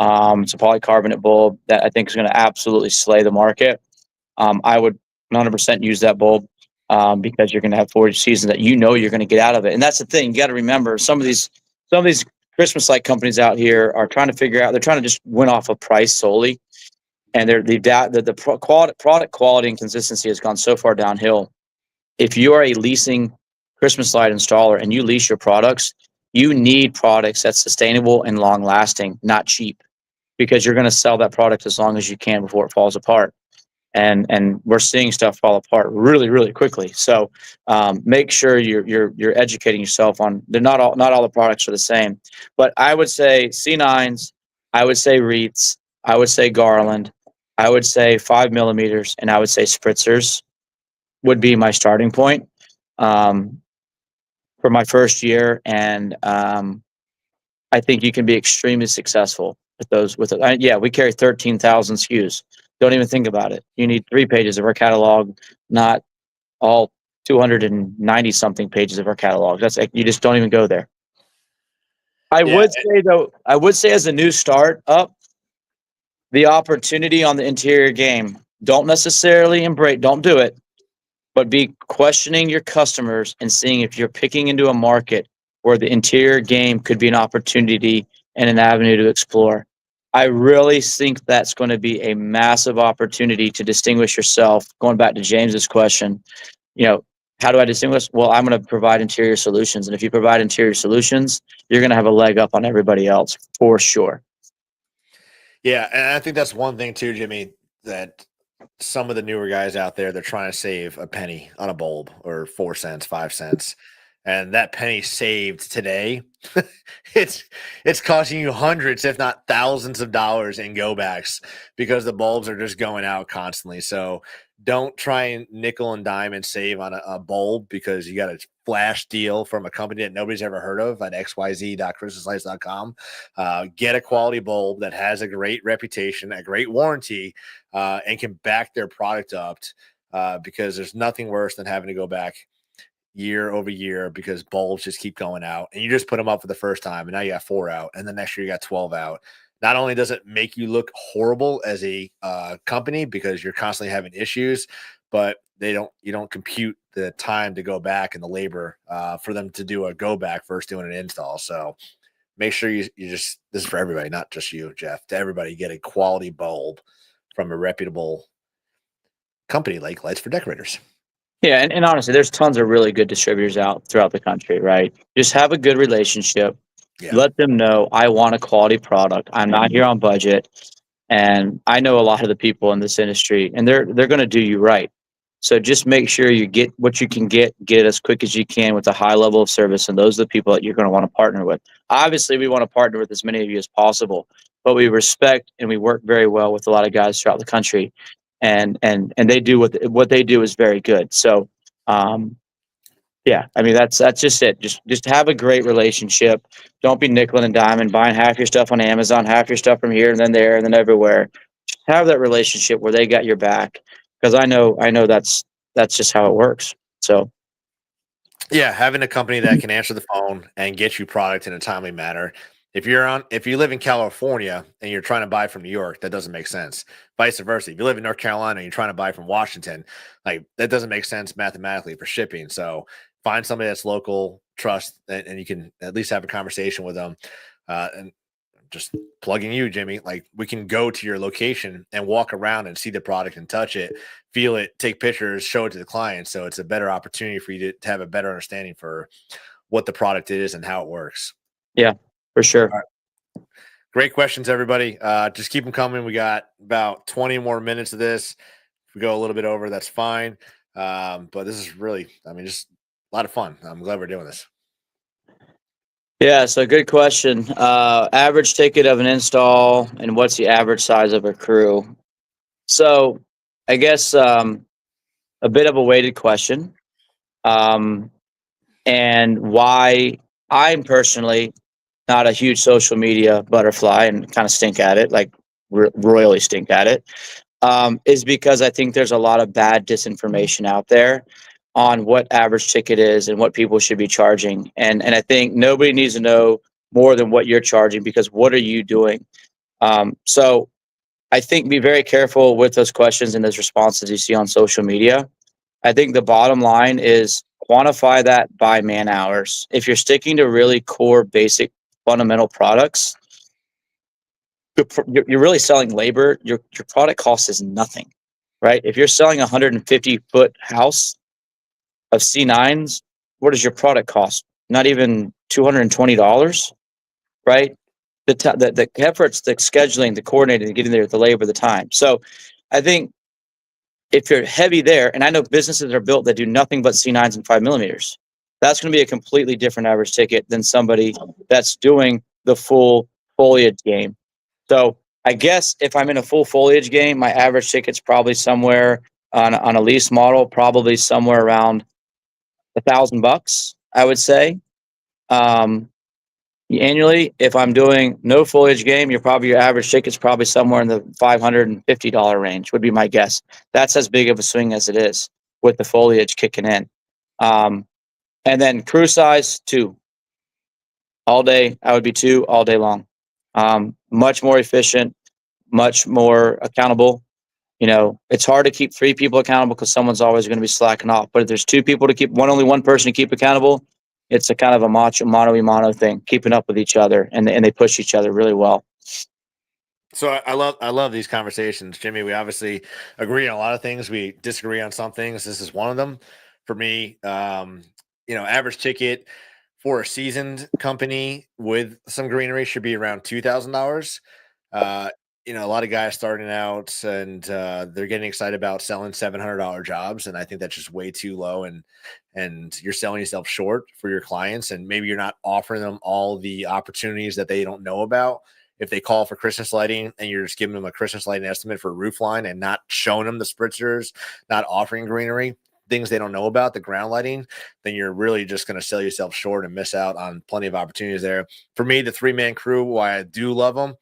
It's a polycarbonate bulb that I think is going to absolutely slay the market. I would 100% use that bulb because you're going to have 40 seasons that you're going to get out of it. And that's the thing. You got to remember some of these Christmas light companies out here are trying to figure out. They're trying to just win off of price solely, and the product quality and consistency has gone so far downhill. If you are a leasing Christmas light installer and you lease your products, you need products that's sustainable and long lasting, not cheap, because you're going to sell that product as long as you can before it falls apart. And we're seeing stuff fall apart really, really quickly. So make sure you're educating yourself on. They're not all the products are the same, but I would say C9s, I would say wreaths, I would say garland, I would say 5 millimeters, and I would say spritzers would be my starting point um, for my first year. And I think you can be extremely successful with those. Yeah, we carry 13,000 SKUs. Don't even think about it. You need 3 pages of our catalog, not all 290 something pages of our catalog. That's you just don't even go there. I Yeah. would say though, as a new start up, the opportunity on the interior game, don't necessarily don't do it, but be questioning your customers and seeing if you're picking into a market where the interior game could be an opportunity and an avenue to explore. I really think that's going to be a massive opportunity to distinguish yourself. Going back to James's question, how do I distinguish? Well, I'm going to provide interior solutions. And if you provide interior solutions, you're going to have a leg up on everybody else for sure. Yeah, and I think that's one thing too, Jimmy, that some of the newer guys out there, they're trying to save a penny on a bulb or 4 cents, 5 cents. And that penny saved today, it's costing you hundreds, if not thousands of dollars in go backs because the bulbs are just going out constantly. So don't try and nickel and dime and save on a bulb because you got a flash deal from a company that nobody's ever heard of at xyz.christmaslights.com. Get a quality bulb that has a great reputation, a great warranty, and can back their product up because there's nothing worse than having to go back year over year because bulbs just keep going out and you just put them up for the first time and now you got 4 out and the next year you got 12 out. Not only does it make you look horrible as a company because you're constantly having issues, but you don't compute the time to go back and the labor for them to do a go back versus doing an install. So make sure you just, this is for everybody, not just you, Jeff, to everybody, get a quality bulb from a reputable company like Lights for Decorators. Yeah, and honestly, there's tons of really good distributors out throughout the country, right? Just have a good relationship. Yeah. Let them know I want a quality product. I'm not here on budget, and I know a lot of the people in this industry, and they're going to do you right. So just make sure you get what you can get it as quick as you can with a high level of service, and those are the people that you're going to want to partner with. Obviously, we want to partner with as many of you as possible, but we respect and we work very well with a lot of guys throughout the country, and they do what they do is very good. So, um, yeah, I mean that's just it. Just have a great relationship. Don't be nickel and diamond buying half your stuff on Amazon, half your stuff from here and then there and then everywhere. Just have that relationship where they got your back, because I know that's just how it works. So Yeah, having a company that can answer the phone and get you product in a timely manner. If you live in California and you're trying to buy from New York, that doesn't make sense. Vice versa. If you live in North Carolina and you're trying to buy from Washington, like that doesn't make sense mathematically for shipping. So find somebody that's local, trust, and you can at least have a conversation with them. And just plugging you, Jimmy, like we can go to your location and walk around and see the product and touch it, feel it, take pictures, show it to the client. So it's a better opportunity for you to have a better understanding for what the product is and how it works. yeah, for sure. All right. Great questions, everybody. Just keep them coming. We got about 20 more minutes of this. If we go a little bit over, that's fine. But this is really, I mean, just a lot of fun. I'm glad we're doing this. Yeah, so good question. Average ticket of an install, and what's the average size of a crew? So I guess a bit of a weighted question. Um, and why I'm personally not a huge social media butterfly and kind of stink at it, like royally stink at it, is because I think there's a lot of bad disinformation out there on what average ticket is and what people should be charging. And I think nobody needs to know more than what you're charging, because what are you doing? So I think be very careful with those questions and those responses you see on social media. I think the bottom line is quantify that by man hours. If you're sticking to really core, basic, fundamental products, you're really selling labor. Your product cost is nothing, right? If you're selling a 150-foot house of C9s, what does your product cost? Not even $220, right? The efforts, the scheduling, the coordinating, the getting there, the labor, the time. So I think if you're heavy there, and I know businesses are built that do nothing but C9s and 5 millimeters, that's going to be a completely different average ticket than somebody that's doing the full foliage game. So I guess if I'm in a full foliage game, my average ticket's probably somewhere on a lease model, probably somewhere around $1,000, I would say. Um, Annually, if I'm doing no foliage game, your average ticket's probably somewhere in the $550 range, would be my guess. That's as big of a swing as it is with the foliage kicking in. Um, and then crew size, two. All day, I would be two all day long. Much more efficient, much more accountable. You know, it's hard to keep three people accountable because someone's always going to be slacking off. But if there's two people to keep only one person to keep accountable, it's a kind of a mano thing, keeping up with each other, and they push each other really well. So I love these conversations, Jimmy. We obviously agree on a lot of things. We disagree on some things. This is one of them. For me, average ticket for a seasoned company with some greenery should be around $2,000. Uh, a lot of guys starting out and they're getting excited about selling $700 jobs, and I think that's just way too low. And you're selling yourself short for your clients, and maybe you're not offering them all the opportunities that they don't know about. If they call for Christmas lighting and you're just giving them a Christmas lighting estimate for a roof line and not showing them the spritzers, not offering greenery, things they don't know about, the ground lighting, then you're really just going to sell yourself short and miss out on plenty of opportunities there. For me, the 3-man crew, why I do love them,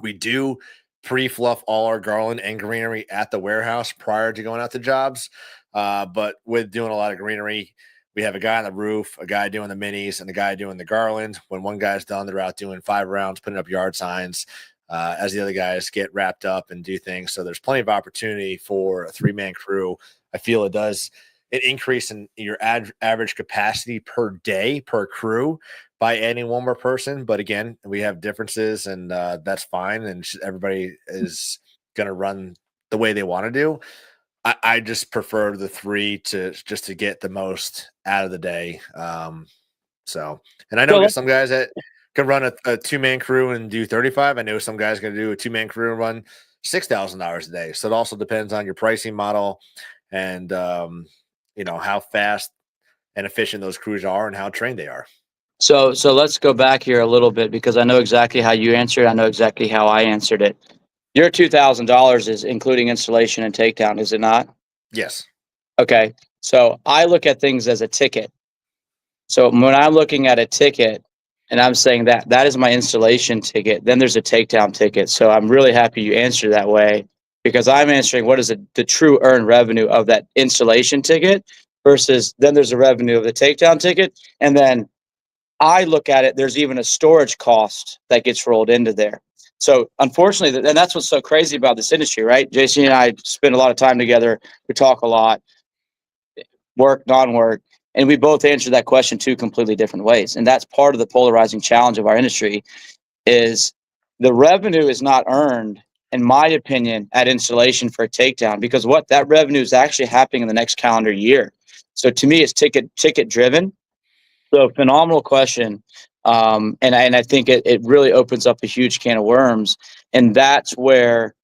we do pre-fluff all our garland and greenery at the warehouse prior to going out to jobs. But with doing a lot of greenery, we have a guy on the roof, a guy doing the minis, and a guy doing the garland. When one guy's done, they're out doing 5 rounds, putting up yard signs as the other guys get wrapped up and do things. So there's plenty of opportunity for a 3-man crew. I feel it does an increase in your average capacity per day per crew by adding one more person. But again, we have differences, and that's fine. And everybody is going to run the way they want to do. I just prefer the 3 to get the most out of the day. So, and I know So some guys that can run a 2-man crew and do 35. I know some guys going to do a 2-man crew and run $6,000 a day. So it also depends on your pricing model and how fast and efficient those crews are and how trained they are. so let's go back here a little bit because I know exactly how you answered. I know exactly how I answered it. Your $2,000 is including installation and takedown, is it not? Yes. Okay. So I look at things as a ticket. So when I'm looking at a ticket and I'm saying that that is my installation ticket, then there's a takedown ticket. So I'm really happy you answered that way because I'm answering what is the true earned revenue of that installation ticket versus then there's a revenue of the takedown ticket. And then I look at it, there's even a storage cost that gets rolled into there. So unfortunately, and that's what's so crazy about this industry, right? JC and I spend a lot of time together. We talk a lot, work, non-work, and we both answer that question two completely different ways. And that's part of the polarizing challenge of our industry is the revenue is not earned, in my opinion, at installation for a takedown because what that revenue is actually happening in the next calendar year. So to me, it's ticket driven. So phenomenal question. And I think it really opens up a huge can of worms. And that's where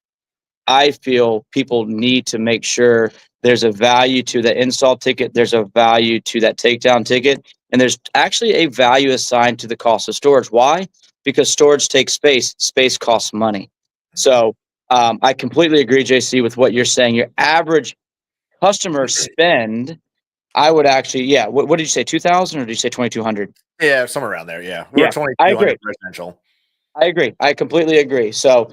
I feel people need to make sure there's a value to the install ticket, there's a value to that takedown ticket, and there's actually a value assigned to the cost of storage. Why? Because storage takes space, space costs money. So I completely agree, JC, with what you're saying. Your average customer spend, I would actually, yeah. What did you say, 2,000 or did you say 2,200? Yeah, somewhere around there. Yeah, we're Yeah, I 2,200 agree. residential. I agree. I completely agree. So,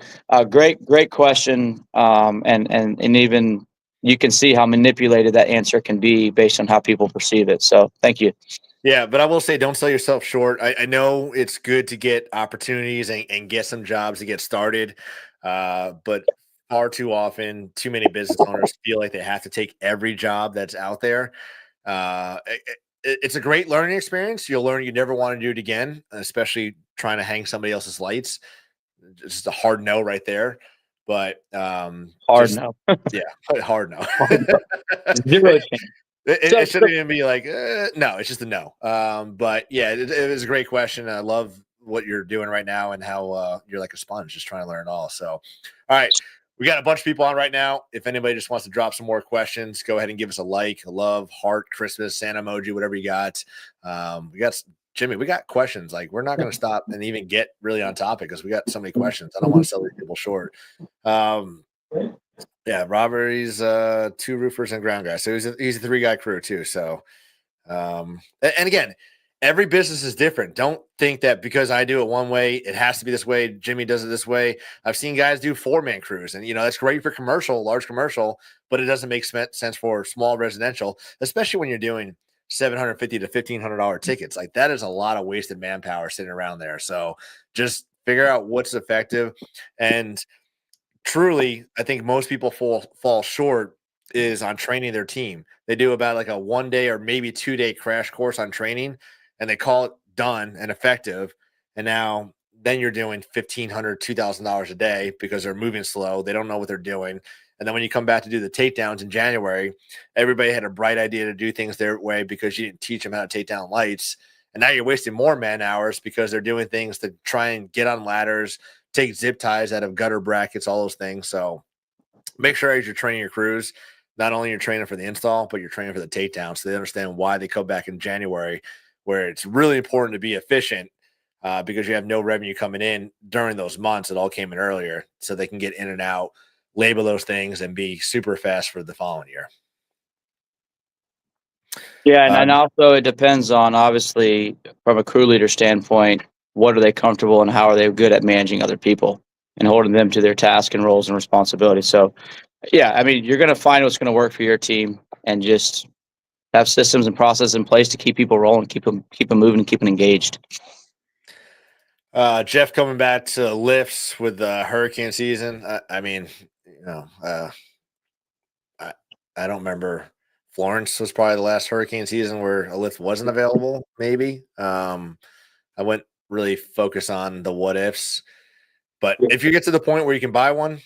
great question. And even you can see how manipulated that answer can be based on how people perceive it. So, thank you. Yeah, but I will say, don't sell yourself short. I know it's good to get opportunities and get some jobs to get started, but far too often, too many business owners feel like they have to take every job that's out there. It's a great learning experience. You'll learn you never want to do it again, especially trying to hang somebody else's lights. It's just a hard no right there. But Hard just no. yeah, hard no. Hard no. Zero chance. It So, shouldn't even be like, no, it's just a no. But yeah, it was a great question. I love what you're doing right now and how you're like a sponge, just trying to learn all. So, all right, we got a bunch of people on right now. If anybody just wants to drop some more questions, go ahead and give us a like, a love, heart, Christmas, Santa emoji, whatever you got. We got Jimmy, we got questions. Like, we're not going to stop and even get really on topic because we got so many questions. I don't want to sell these people short. Yeah, Robert, he's 2 roofers and ground guys. So he's a 3-guy crew too. So and again, every business is different. Don't think that because I do it one way, it has to be this way. Jimmy does it this way. I've seen guys do 4-man crews, and that's great for commercial, large commercial, but it doesn't make sense for small residential, especially when you're doing $750 to $1,500 tickets. Like that is a lot of wasted manpower sitting around there. So just figure out what's effective. And truly, I think most people fall short is on training their team. They do about like a 1-day or maybe 2-day crash course on training, and they call it done and effective. And now then you're doing $1,500, $2,000 a day because they're moving slow. They don't know what they're doing. And then when you come back to do the takedowns in January, everybody had a bright idea to do things their way because you didn't teach them how to take down lights. And now you're wasting more man hours because they're doing things to try and get on ladders, take zip ties out of gutter brackets, all those things. So make sure as you're training your crews, not only you're training for the install, but you're training for the takedown. So they understand why they come back in January, where it's really important to be efficient because you have no revenue coming in during those months. It all came in earlier. So they can get in and out, label those things, and be super fast for the following year. yeah, and also it depends on obviously from a crew leader standpoint, what are they comfortable and how are they good at managing other people and holding them to their task and roles and responsibilities. So, yeah, I mean, you're going to find what's going to work for your team and just have systems and processes in place to keep people rolling, keep them moving, and keep them engaged. Jeff coming back to lifts with the hurricane season. I mean, I, I don't remember. Florence was probably the last hurricane season where a lift wasn't available. Maybe I wouldn't really focus on the what ifs. But if you get to the point where you can buy one,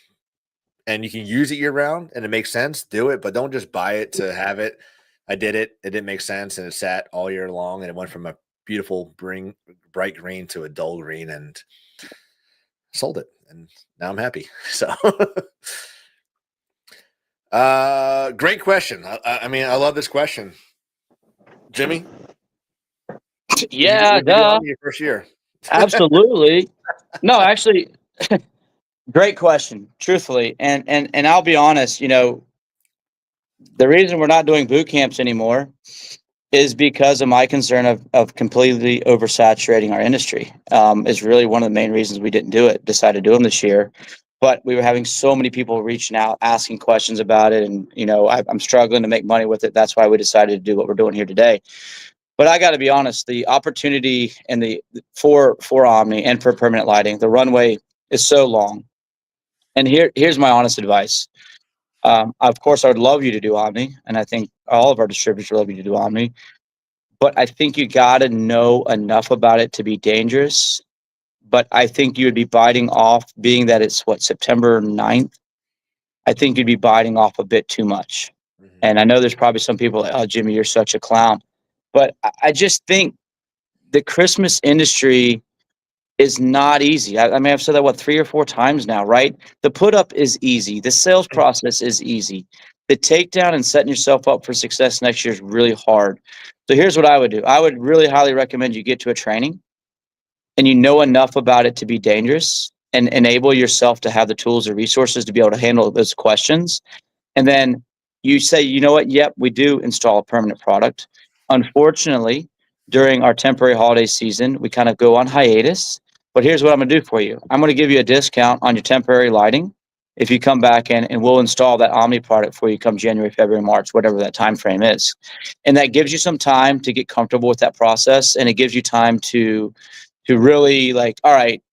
and you can use it year round and it makes sense, do it, but don't just buy it to have it. I did it. It didn't make sense, and it sat all year long, and it went from a beautiful bright green to a dull green, and sold it. And now I'm happy. So, great question. I mean, I love this question. Jimmy, Yeah, what'd you do duh. on your first year? Absolutely. No, actually, great question, truthfully. And I'll be honest, the reason we're not doing boot camps anymore is because of my concern of completely oversaturating our industry. Is really one of the main reasons we didn't do it, decided to do them this year. But we were having so many people reaching out, asking questions about it. And, I'm struggling to make money with it. That's why we decided to do what we're doing here today. But I got to be honest, the opportunity and for Omni and for permanent lighting, the runway is so long. And here's my honest advice. Of course, I would love you to do Omni, and I think all of our distributors would love you to do Omni. But I think you got to know enough about it to be dangerous. But I think you would be biting off, being that it's September 9th. I think you'd be biting off a bit too much. Mhm. And I know there's probably some people, oh, Jimmy, you're such a clown. But I just think the Christmas industry is not easy. I mean, I've said that 3 or 4 times now, right? The put up is easy. The sales process is easy. The takedown and setting yourself up for success next year is really hard. So here's what I would do. I would really highly recommend you get to a training and you know enough about it to be dangerous and enable yourself to have the tools or resources to be able to handle those questions. And then you say, you know what? Yep, we do install a permanent product. Unfortunately, during our temporary holiday season, we kind of go on hiatus. But here's what I'm going to do for you. I'm going to give you a discount on your temporary lighting if you come back in, and we'll install that Omni product for you come January, February, March, whatever that time frame is. And that gives you some time to get comfortable with that process, and it gives you time to really like, all right,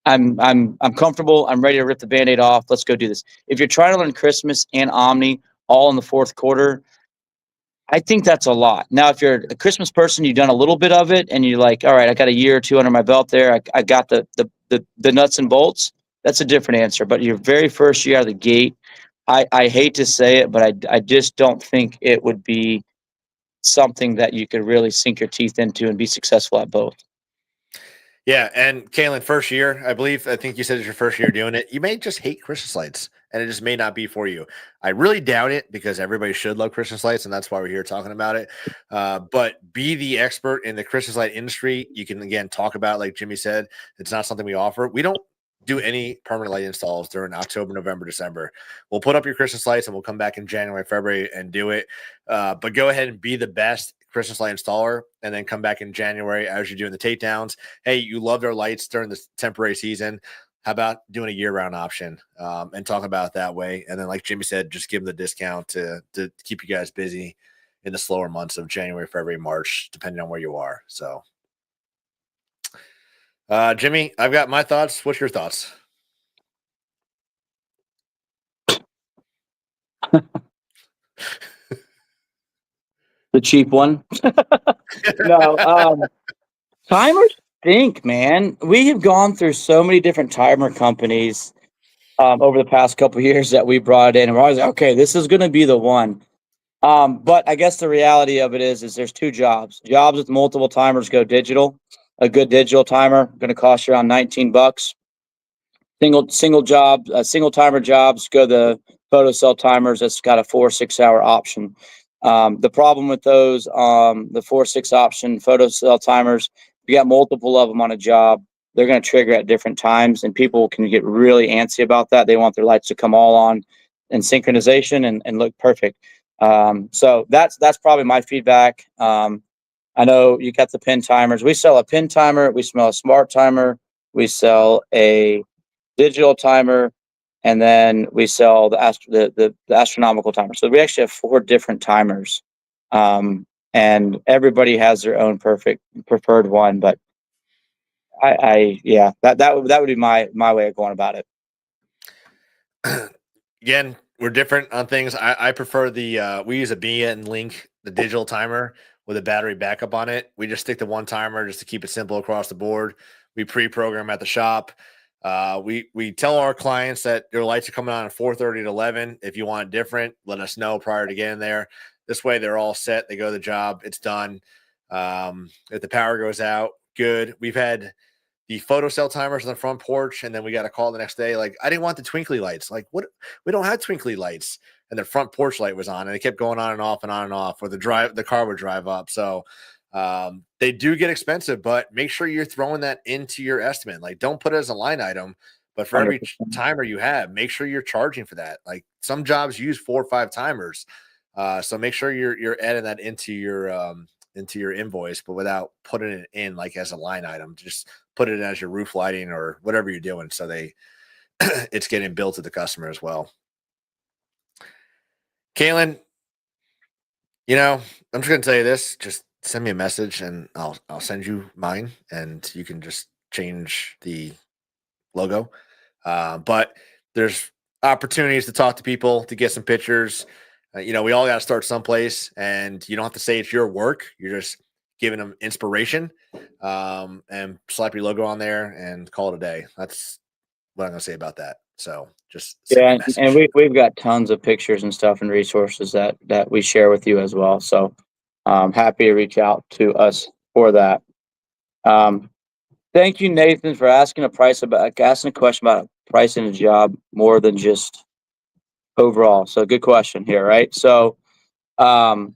I'm comfortable. I'm ready to rip the Band-Aid off. Let's go do this. If you're trying to learn Christmas and Omni all in the fourth quarter, I think that's a lot. Now, if you're a Christmas person, you've done a little bit of it, and you're like, all right, I got a year or two under my belt there. I got the nuts and bolts. That's a different answer. But your very first year out of the gate, I hate to say it, but I just don't think it would be something that you could really sink your teeth into and be successful at both. Yeah, and Kaylin, first year, I think you said it's your first year doing it. You may just hate Christmas lights, and it just may not be for you. I really doubt it because everybody should love Christmas lights, and that's why we're here talking about it. But be the expert in the Christmas light industry. You can again talk about it, like Jimmy said. It's not something we offer. We don't do any permanent light installs during October, November, December. We'll put up your Christmas lights, and we'll come back in January, February, and do it. But go ahead and be the best Christmas light installer, and then come back in January as you're doing the takedowns. Hey, you loved our lights during the temporary season. How about doing a year-round option and talk about it that way? And then, like Jimmy said, just give them the discount to keep you guys busy in the slower months of January, February, March, depending on where you are. So, Jimmy, I've got my thoughts. What's your thoughts? The cheap one. No, timers stink, man. We have gone through so many different timer companies over the past couple of years that we brought in, and we're always like, okay, this is going to be the one. But I guess the reality of it is there's two jobs. Jobs with multiple timers go digital. A good digital timer going to cost you around $19. Single timer jobs go the photocell timers. That's got a 4 or 6 hour option. The problem with those, the 4 or 6 option photocell timers, if you got multiple of them on a job, they're going to trigger at different times, and people can get really antsy about that. They want their lights to come all on in synchronization and look perfect. So that's probably my feedback. I know you got the pin timers. We sell a pin timer. We sell a smart timer. We sell a digital timer, and then we sell the astronomical timer. So we actually have 4 different timers, and everybody has their own preferred one. But yeah, that would be my way of going about it. Again, we're different on things. I prefer the we use a Bia and Link, the digital timer with a battery backup on it. We just stick to one timer just to keep it simple across the board. We pre-program at the shop. We tell our clients that their lights are coming on at 4:30 to 11. If you want it different, let us know prior to getting there. This way, they're all set. They go to the job. It's done. If the power goes out, good. We've had the photo cell timers on the front porch, and then we got a call the next day. Like, I didn't want the twinkly lights. Like, what? We don't have twinkly lights. And the front porch light was on, and it kept going on and off and on and off. Or the car would drive up. So they do get expensive, but make sure you're throwing that into your estimate. Like, don't put it as a line item, but for every 100%. timer you have, make sure you're charging for that. Like, some jobs use 4 or 5 timers, so make sure you're adding that into your invoice, but without putting it in like as a line item. Just put it as your roof lighting or whatever you're doing, so they it's getting billed to the customer as well. Kaylin, I'm just gonna tell you this. Just send me a message and I'll send you mine, and you can just change the logo. But there's opportunities to talk to people, to get some pictures. We all got to start someplace, and you don't have to say it's your work. You're just giving them inspiration, and slap your logo on there and call it a day. That's what I'm going to say about that. So just send me a Yeah, and message. we've got tons of pictures and stuff and resources that we share with you as well. So happy to reach out to us for that. Um, Thank you, Nathan, for asking a question about pricing a job more than just overall. So good question here, right? So um,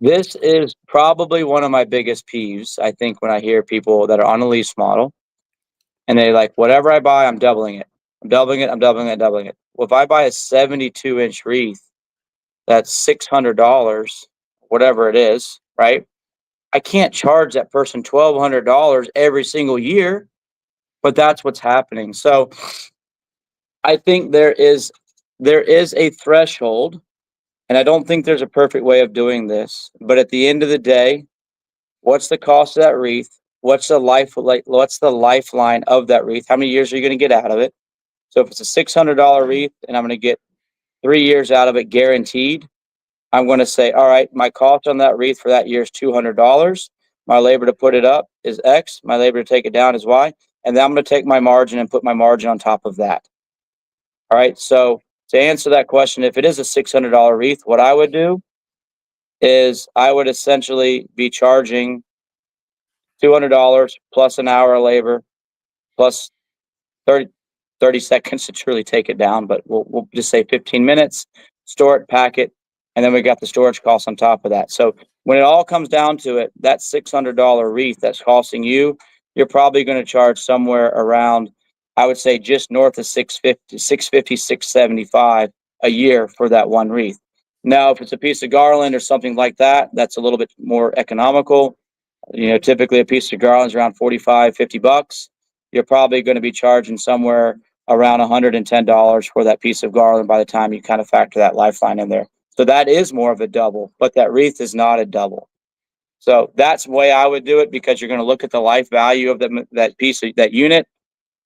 this is probably one of my biggest peeves. I think when I hear people that are on a lease model and they like whatever I buy, I'm doubling it. I'm doubling it. I'm doubling it. Doubling it. Well, if I buy a 72-inch wreath, that's $600, whatever it is, right? I can't charge that person $1,200 every single year, but that's what's happening. So I think there is a threshold, and I don't think there's a perfect way of doing this. But at the end of the day, what's the cost of that wreath? What's the lifeline of that wreath? How many years are you going to get out of it? So if it's a $600 wreath and I'm going to get 3 years out of it guaranteed, I'm going to say, all right, my cost on that wreath for that year is $200. My labor to put it up is X. My labor to take it down is Y. And then I'm going to take my margin and put my margin on top of that. All right. So to answer that question, if it is a $600 wreath, what I would do is I would essentially be charging $200 plus an hour of labor plus 30, 30 seconds to truly take it down, but we'll just say 15 minutes, store it, pack it, and then we got the storage costs on top of that. So when it all comes down to it, that $600 wreath that's costing you, you're probably going to charge somewhere around, I would say just north of 650, 675 a year for that one wreath. Now, if it's a piece of garland or something like that, that's a little bit more economical. Typically a piece of garland is around 45, $50. You're probably going to be charging somewhere around $110 for that piece of garland by the time you kind of factor that lifeline in there. So that is more of a double, but that wreath is not a double. So that's the way I would do it, because you're going to look at the life value of that piece of that unit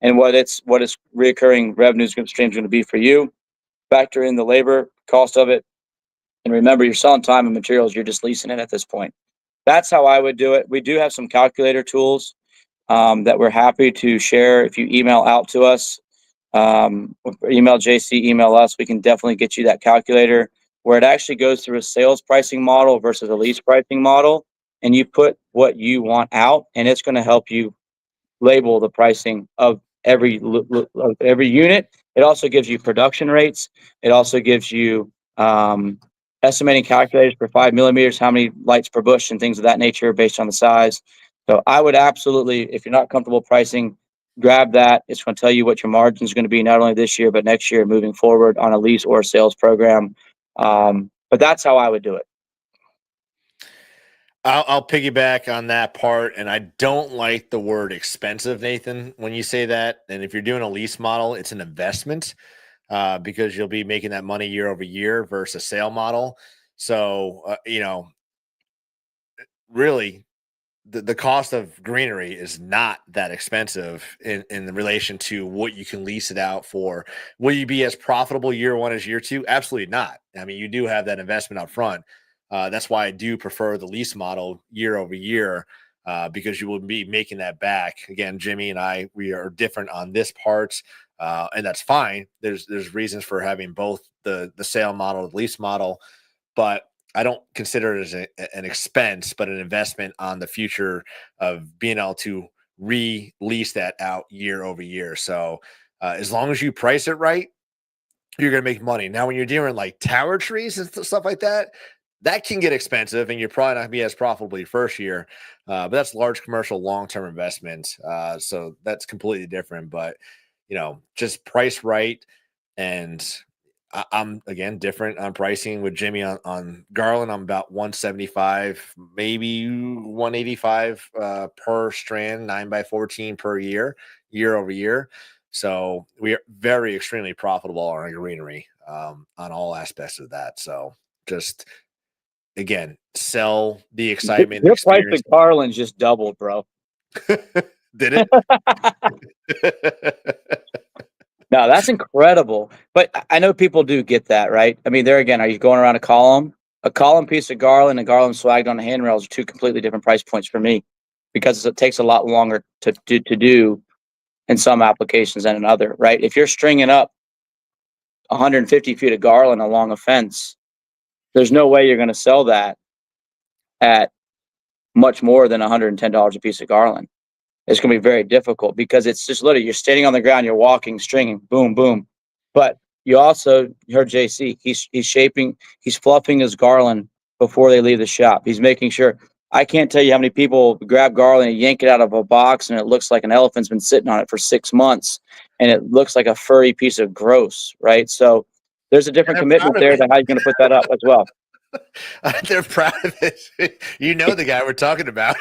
and what its recurring revenue stream is going to be for you. Factor in the labor cost of it, and remember, you're selling time and materials. You're just leasing it at this point. That's how I would do it. We do have some calculator tools that we're happy to share. If you email out to us, email JC, email us, we can definitely get you that calculator where it actually goes through a sales pricing model versus a lease pricing model. And you put what you want out, and it's going to help you label the pricing of every unit. It also gives you production rates. It also gives you estimating calculators for 5 millimeters, how many lights per bush and things of that nature based on the size. So I would absolutely, if you're not comfortable pricing, grab that. It's going to tell you what your margin is going to be not only this year, but next year moving forward on a lease or a sales program. But that's how I would do it. I'll piggyback on that part, and I don't like the word expensive, Nathan, when you say that. And if you're doing a lease model, it's an investment, because you'll be making that money year over year versus a sale model. So, really, the cost of greenery is not that expensive in relation to what you can lease it out for. Will you be as profitable year one as year two? Absolutely not. I mean, you do have that investment up front. That's why I do prefer the lease model year over year. because you will be making that back. Again, Jimmy and I, we are different on this part, and that's fine. There's reasons for having both the sale model, the lease model, but I don't consider it as an expense, but an investment on the future of being able to release that out year over year. So as long as you price it right, you're going to make money. Now, when you're dealing like tower trees and stuff like that, that can get expensive, and you're probably not going to be as profitable your first year. But that's large commercial, long-term investments. So that's completely different. But just price right, and I'm again different on pricing with Jimmy on Garland. I'm about 175, maybe 185 per strand, 9x14 per year over year. So we are very extremely profitable on our greenery on all aspects of that. So just again, sell the excitement and Your price experience. of Garland just doubled, bro. Did it? No, that's incredible. But I know people do get that, right? I mean, there again, are you going around a column? A column piece of Garland and Garland swagged on the handrails are two completely different price points for me, because it takes a lot longer to do in some applications than in other, right? If you're stringing up 150 feet of Garland along a fence, there's no way you're going to sell that at much more than $110 a piece of Garland. It's going to be very difficult, because it's just literally, you're standing on the ground, you're walking, stringing, boom, boom. But you also heard JC, he's fluffing his Garland before they leave the shop. He's making sure. I can't tell you how many people grab Garland and yank it out of a box, and it looks like an elephant's been sitting on it for 6 months, and it looks like a furry piece of gross, right? So there's a different commitment there to how you're going to put that up as well. They're proud of it. You know the guy we're talking about.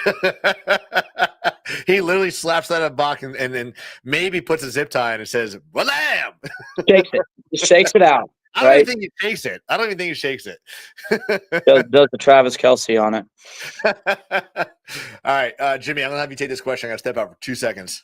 He literally slaps that in a box and then maybe puts a zip tie in and says, "Whalam!" Shakes it. Just shakes it out. I don't right? even think he shakes it. I don't even think he shakes it. Does the Travis Kelce on it. All right, Jimmy, I'm going to have you take this question. I got to step out for 2 seconds.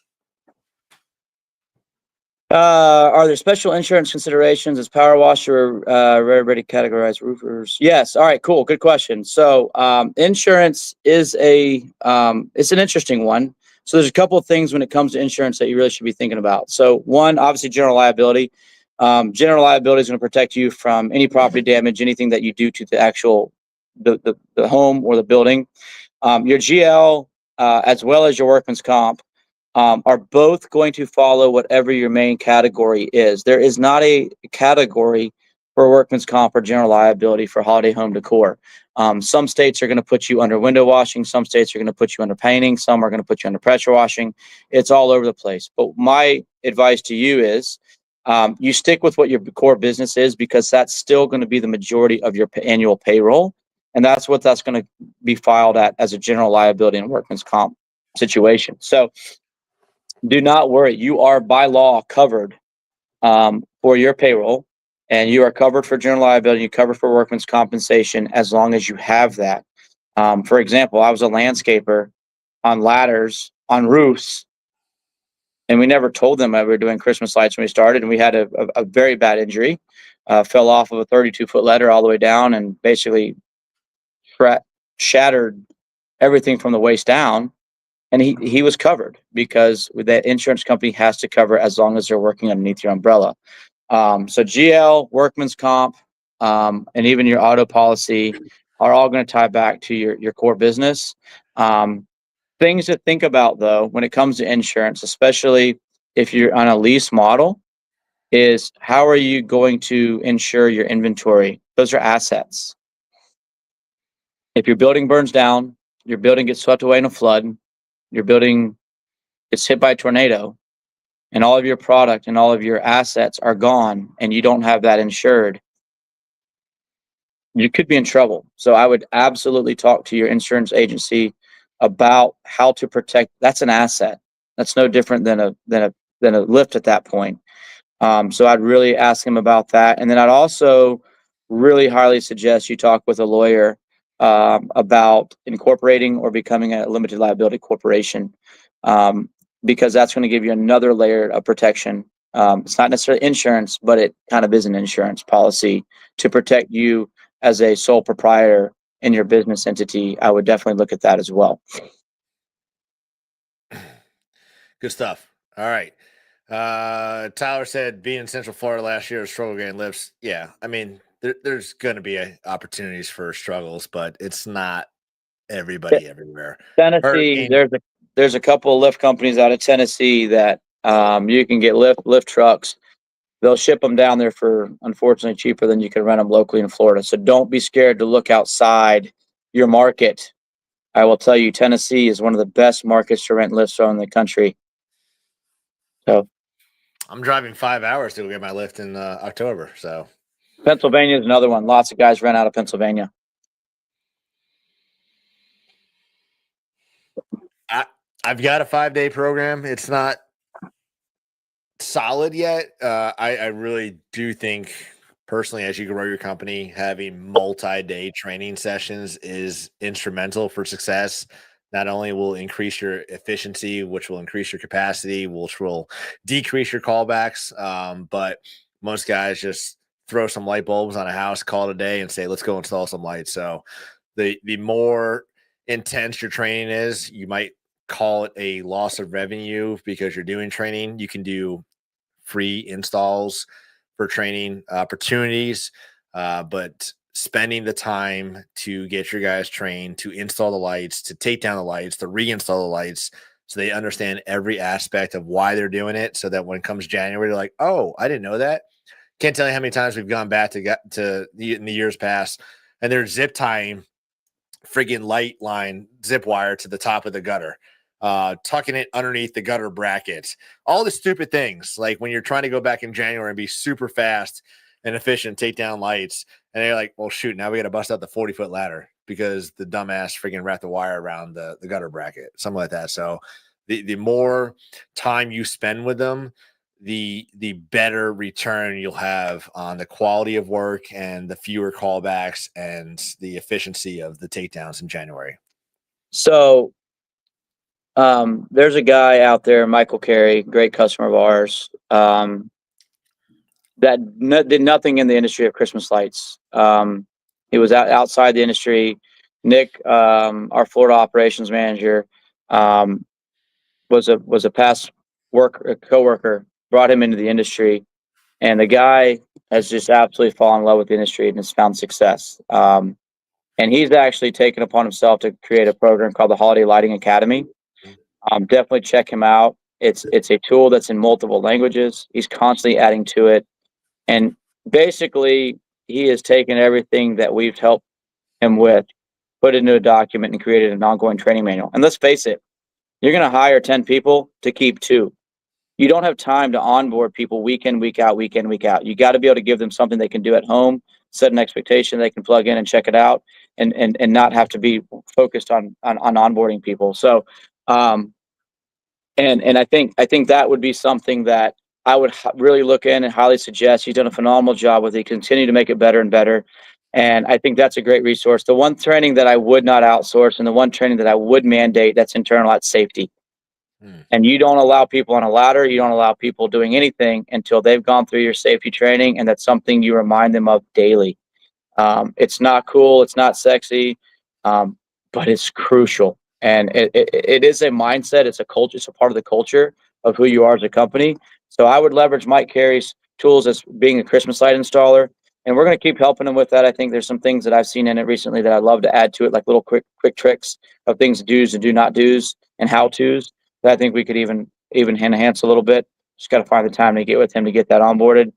Are there special insurance considerations as power washer rarity categorized roofers? Yes. All right, cool. Good question. So insurance is it's an interesting one. So there's a couple of things when it comes to insurance that you really should be thinking about. So one, obviously general liability. General liability is going to protect you from any property damage, anything that you do to the actual the home or the building. Your GL as well as your workman's comp are both going to follow whatever your main category is. There is not a category for workman's comp or general liability for holiday home decor. Some states are going to put you under window washing. Some states are going to put you under painting. Some are going to put you under pressure washing. It's all over the place. But my advice to you is you stick with what your core business is, because that's still going to be the majority of your annual payroll. And that's what that's going to be filed at as a general liability and workman's comp situation. So do not worry. You are by law covered for your payroll, and you are covered for general liability. You're covered for workman's compensation as long as you have that. For example, I was a landscaper on ladders on roofs, and we never told them that we were doing Christmas lights when we started, and we had a very bad injury. Fell off of a 32-foot ladder all the way down and basically shattered everything from the waist down. And he was covered, because that insurance company has to cover as long as they're working underneath your umbrella. So GL, workman's comp, and even your auto policy are all going to tie back to your core business. Things to think about, though, when it comes to insurance, especially if you're on a lease model, is how are you going to insure your inventory? Those are assets. If your building burns down, your building gets swept away in a flood, your building gets hit by a tornado, and all of your product and all of your assets are gone, and you don't have that insured, you could be in trouble. So I would absolutely talk to your insurance agency about how to protect. That's an asset. That's no different than a lift at that point. So I'd really ask him about that. And then I'd also really highly suggest you talk with a lawyer about incorporating or becoming a limited liability corporation, because that's going to give you another layer of protection. It's not necessarily insurance, but it kind of is an insurance policy to protect you as a sole proprietor in your business entity. I would definitely look at that as well. Good stuff. All right. Tyler said being in Central Florida last year was struggle getting lifts. Yeah, I mean, there's going to be opportunities for struggles, but it's not everybody everywhere. Tennessee, Hurricane. there's a couple of lift companies out of Tennessee that you can get lift trucks. They'll ship them down there for unfortunately cheaper than you can rent them locally in Florida. So don't be scared to look outside your market. I will tell you, Tennessee is one of the best markets to rent lifts from in the country. So I'm driving 5 hours to go get my lift in October. So Pennsylvania is another one. Lots of guys rent out of Pennsylvania. I've got a 5-day program. It's not solid yet. I really do think personally, as you grow your company, having multi-day training sessions is instrumental for success. Not only will increase your efficiency, which will increase your capacity, which will decrease your callbacks, but most guys just throw some light bulbs on a house, call it a day, and say, "Let's go install some lights." So the more intense your training is, you might call it a loss of revenue because you're doing training. You can do free installs for training opportunities, but spending the time to get your guys trained, to install the lights, to take down the lights, to reinstall the lights, so they understand every aspect of why they're doing it, so that when it comes January, they're like, "Oh, I didn't know that." Can't tell you how many times we've gone back in the years past, and they're zip tying friggin' light line zip wire to the top of the gutter, tucking it underneath the gutter brackets, all the stupid things. Like when you're trying to go back in January and be super fast and efficient, take down lights, and they're like, well, shoot, now we got to bust out the 40-foot ladder because the dumbass friggin' wrapped the wire around the gutter bracket, something like that. So the more time you spend with them, the better return you'll have on the quality of work and the fewer callbacks and the efficiency of the takedowns in January. So there's a guy out there, Michael Carey, great customer of ours, that did nothing in the industry of Christmas lights. He was outside the industry. Nick, our Florida operations manager, was a past coworker, brought him into the industry, and the guy has just absolutely fallen in love with the industry and has found success. And he's actually taken upon himself to create a program called the Holiday Lighting Academy. Definitely check him out. It's a tool that's in multiple languages. He's constantly adding to it, and basically he has taken everything that we've helped him with, put it into a document, and created an ongoing training manual. And let's face it, you're going to hire 10 people to keep 2. You don't have time to onboard people week in, week out, week in, week out. You got to be able to give them something they can do at home, set an expectation they can plug in and check it out, and not have to be focused on onboarding people. So, and I think that would be something that I would really look in and highly suggest. He's done a phenomenal job with it. Continue to make it better and better. And I think that's a great resource. The one training that I would not outsource and the one training that I would mandate that's internal, that's safety. And you don't allow people on a ladder. You don't allow people doing anything until they've gone through your safety training. And that's something you remind them of daily. It's not cool. It's not sexy, but it's crucial. And it is a mindset. It's a culture. It's a part of the culture of who you are as a company. So I would leverage Mike Carey's tools as being a Christmas light installer. And we're going to keep helping him with that. I think there's some things that I've seen in it recently that I'd love to add to it, like little quick tricks of things do's and do not do's and how to's that I think we could even enhance a little bit. Just got to find the time to get with him to get that onboarded.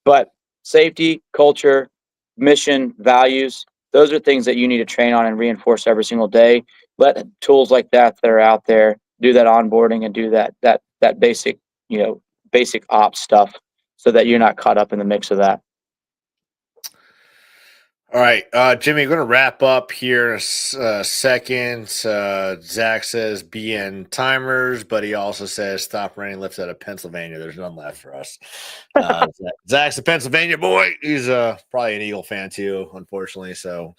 But safety, culture, mission, values, those are things that you need to train on and reinforce every single day. Let tools like that are out there do that onboarding and do that basic, basic ops stuff so that you're not caught up in the mix of that. All right, Jimmy, we're going to wrap up here in a second. Zach says BN timers, but he also says stop renting lifts out of Pennsylvania. There's none left for us. Zach's a Pennsylvania boy. He's probably an Eagle fan too, unfortunately. So,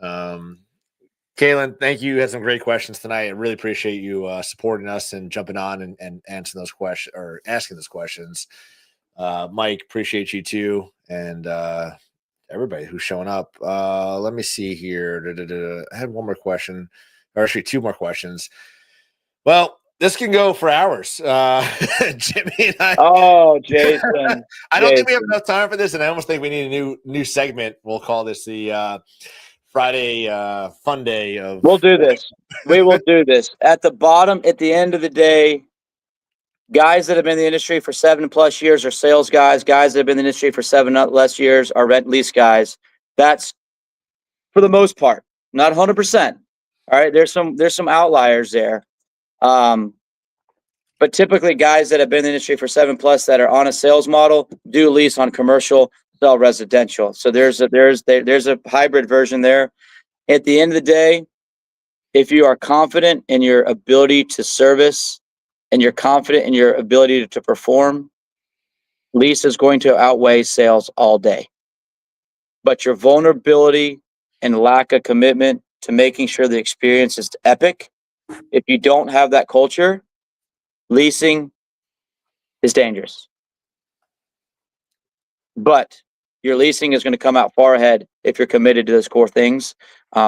Kaylin, thank you. You had some great questions tonight. I really appreciate you supporting us and jumping on and answering those questions or asking those questions. Mike, appreciate you too. And everybody who's showing up. Let me see here. I had one more question, or actually 2 more questions. Well, This can go for hours. Jimmy and I. Oh, Jason. I don't think we have Jason. enough time for this, and I almost think we need a new segment. We'll call this the Friday fun day of. We'll do this. We will do this. At the bottom, at the end of the day, guys that have been in the industry for 7+ years are sales guys. Guys that have been in the industry for 7 less years are rent lease guys. That's for the most part, not 100%. All right, there's some outliers there. But typically guys that have been in the industry for 7+ that are on a sales model do lease on commercial, sell residential. So there's a hybrid version there. At the end of the day, if you are confident in your ability to service and you're confident in your ability to perform, lease is going to outweigh sales all day. But your vulnerability and lack of commitment to making sure the experience is epic, if you don't have that culture, leasing is dangerous. But your leasing is going to come out far ahead if you're committed to those core things.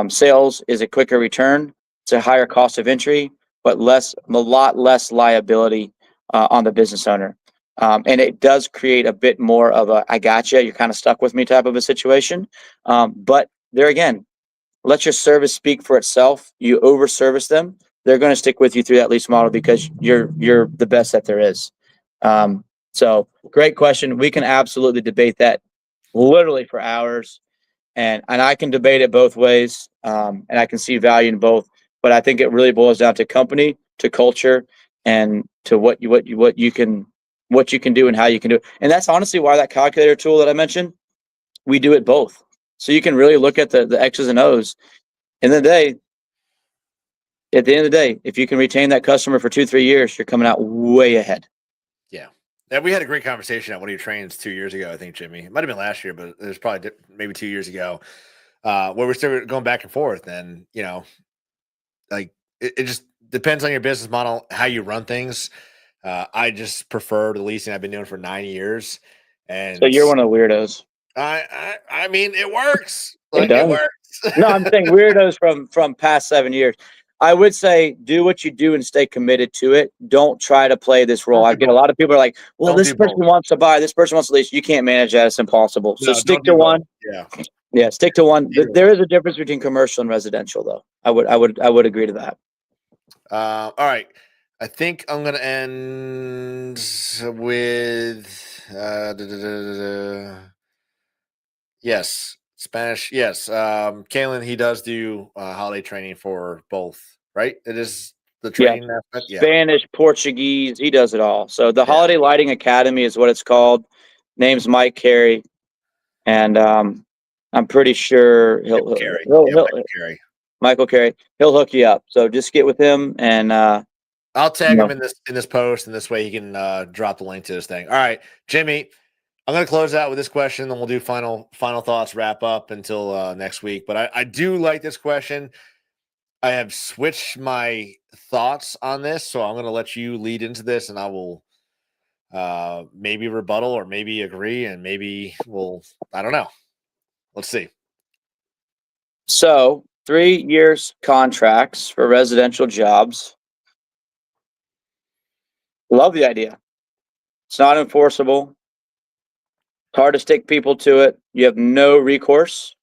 Sales is a quicker return. It's a higher cost of entry, but a lot less liability on the business owner. And it does create a bit more of a, I gotcha, you're kind of stuck with me type of a situation. But there again, let your service speak for itself. You over service them, they're going to stick with you through that lease model because you're the best that there is. So great question. We can absolutely debate that literally for hours, and I can debate it both ways. And I can see value in both, but I think it really boils down to company, to culture, and to what you can do and how you can do it. And that's honestly why that calculator tool that I mentioned, we do it both. So you can really look at the X's and O's. At the end of the day, if you can retain that customer for 2-3 years, you're coming out way ahead. Yeah. We had a great conversation at one of your trains 2 years ago, I think, Jimmy. It might have been last year, but it was probably maybe 2 years ago, where we're still going back and forth. And, like it just depends on your business model, how you run things. I just prefer the leasing I've been doing for 9 years. And so you're one of the weirdos. I mean, it works. Like, it works. No, I'm saying weirdos from past 7 years. I would say do what you do and stay committed to it. Don't try to play this role. I get a lot of people are like, well, this person wants to buy, this person wants to lease. You can't manage that. It's impossible. So stick to one. Yeah, stick to one. There is a difference between commercial and residential, though. I would agree to that. All right. I think I'm gonna end with yes, Spanish. Yes, Kalen, he does do holiday training for both, right? It is the training aspect. Spanish, Portuguese, he does it all. So the Holiday Lighting Academy is what it's called. Name's Mike Carey, and I'm pretty sure Michael Carey. He'll hook you up. So just get with him, and I'll tag him in this post, and this way he can drop the link to this thing. All right, Jimmy, I'm going to close out with this question, and we'll do final thoughts, wrap up until next week. But I do like this question. I have switched my thoughts on this, so I'm going to let you lead into this, and I will maybe rebuttal or maybe agree, and maybe I don't know. Let's see. So 3 years contracts for residential jobs. Love the idea. It's not enforceable. It's hard to stick people to it. You have no recourse.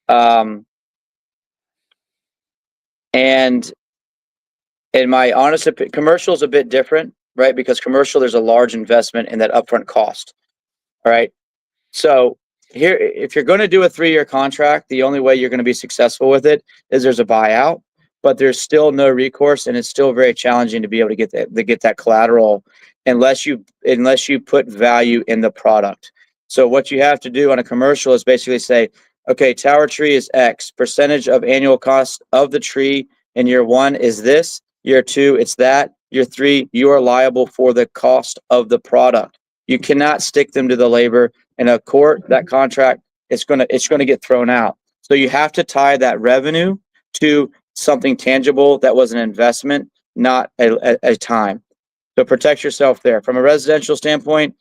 And in my honest opinion, commercial is a bit different, right? Because commercial, there's a large investment in that upfront cost. All right. So here, if you're going to do a 3-year contract, the only way you're going to be successful with it is there's a buyout, but there's still no recourse, and it's still very challenging to be able to get that collateral unless you put value in the product. So what you have to do on a commercial is basically say, okay, tower tree is X, percentage of annual cost of the tree in year 1 is this, year 2 it's that, year 3 you are liable for the cost of the product. You cannot stick them to the labor. In a court, that contract, it's gonna get thrown out. So you have to tie that revenue to something tangible that was an investment, not a time. So protect yourself there. From a residential standpoint,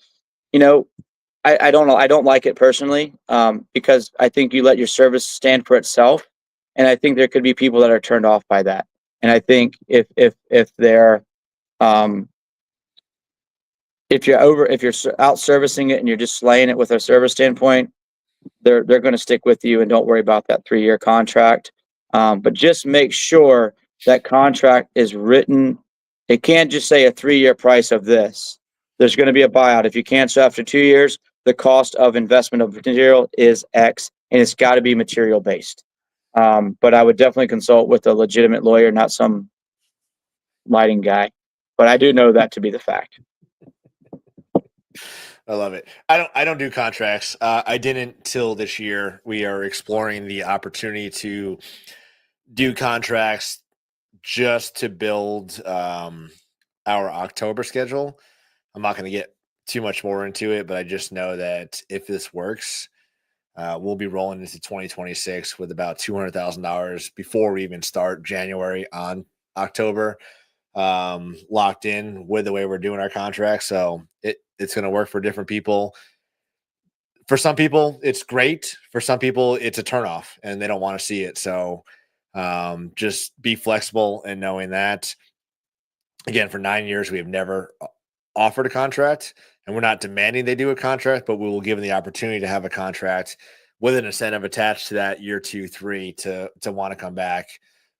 I don't know. I don't like it personally, because I think you let your service stand for itself, and I think there could be people that are turned off by that. And I think if they're If you're out servicing it and you're just slaying it with a service standpoint, they're going to stick with you, and don't worry about that 3-year contract. But just make sure that contract is written. It can't just say a 3-year price of this. There's going to be a buyout. If you cancel after 2 years, the cost of investment of material is X, and it's got to be material based. But I would definitely consult with a legitimate lawyer, not some lighting guy. But I do know that to be the fact. I love it. I don't do contracts. I didn't till this year. We are exploring the opportunity to do contracts just to build our October schedule. I'm not going to get too much more into it, but I just know that if this works, we'll be rolling into 2026 with about $200,000 before we even start January on October, locked in with the way we're doing our contract. So it's going to work for different people. For some people, it's great. For some people, it's a turnoff and they don't want to see it. So just be flexible in knowing that. Again, for 9 years, we have never offered a contract, and we're not demanding they do a contract, but we will give them the opportunity to have a contract with an incentive attached to that year 2, 3 to want to come back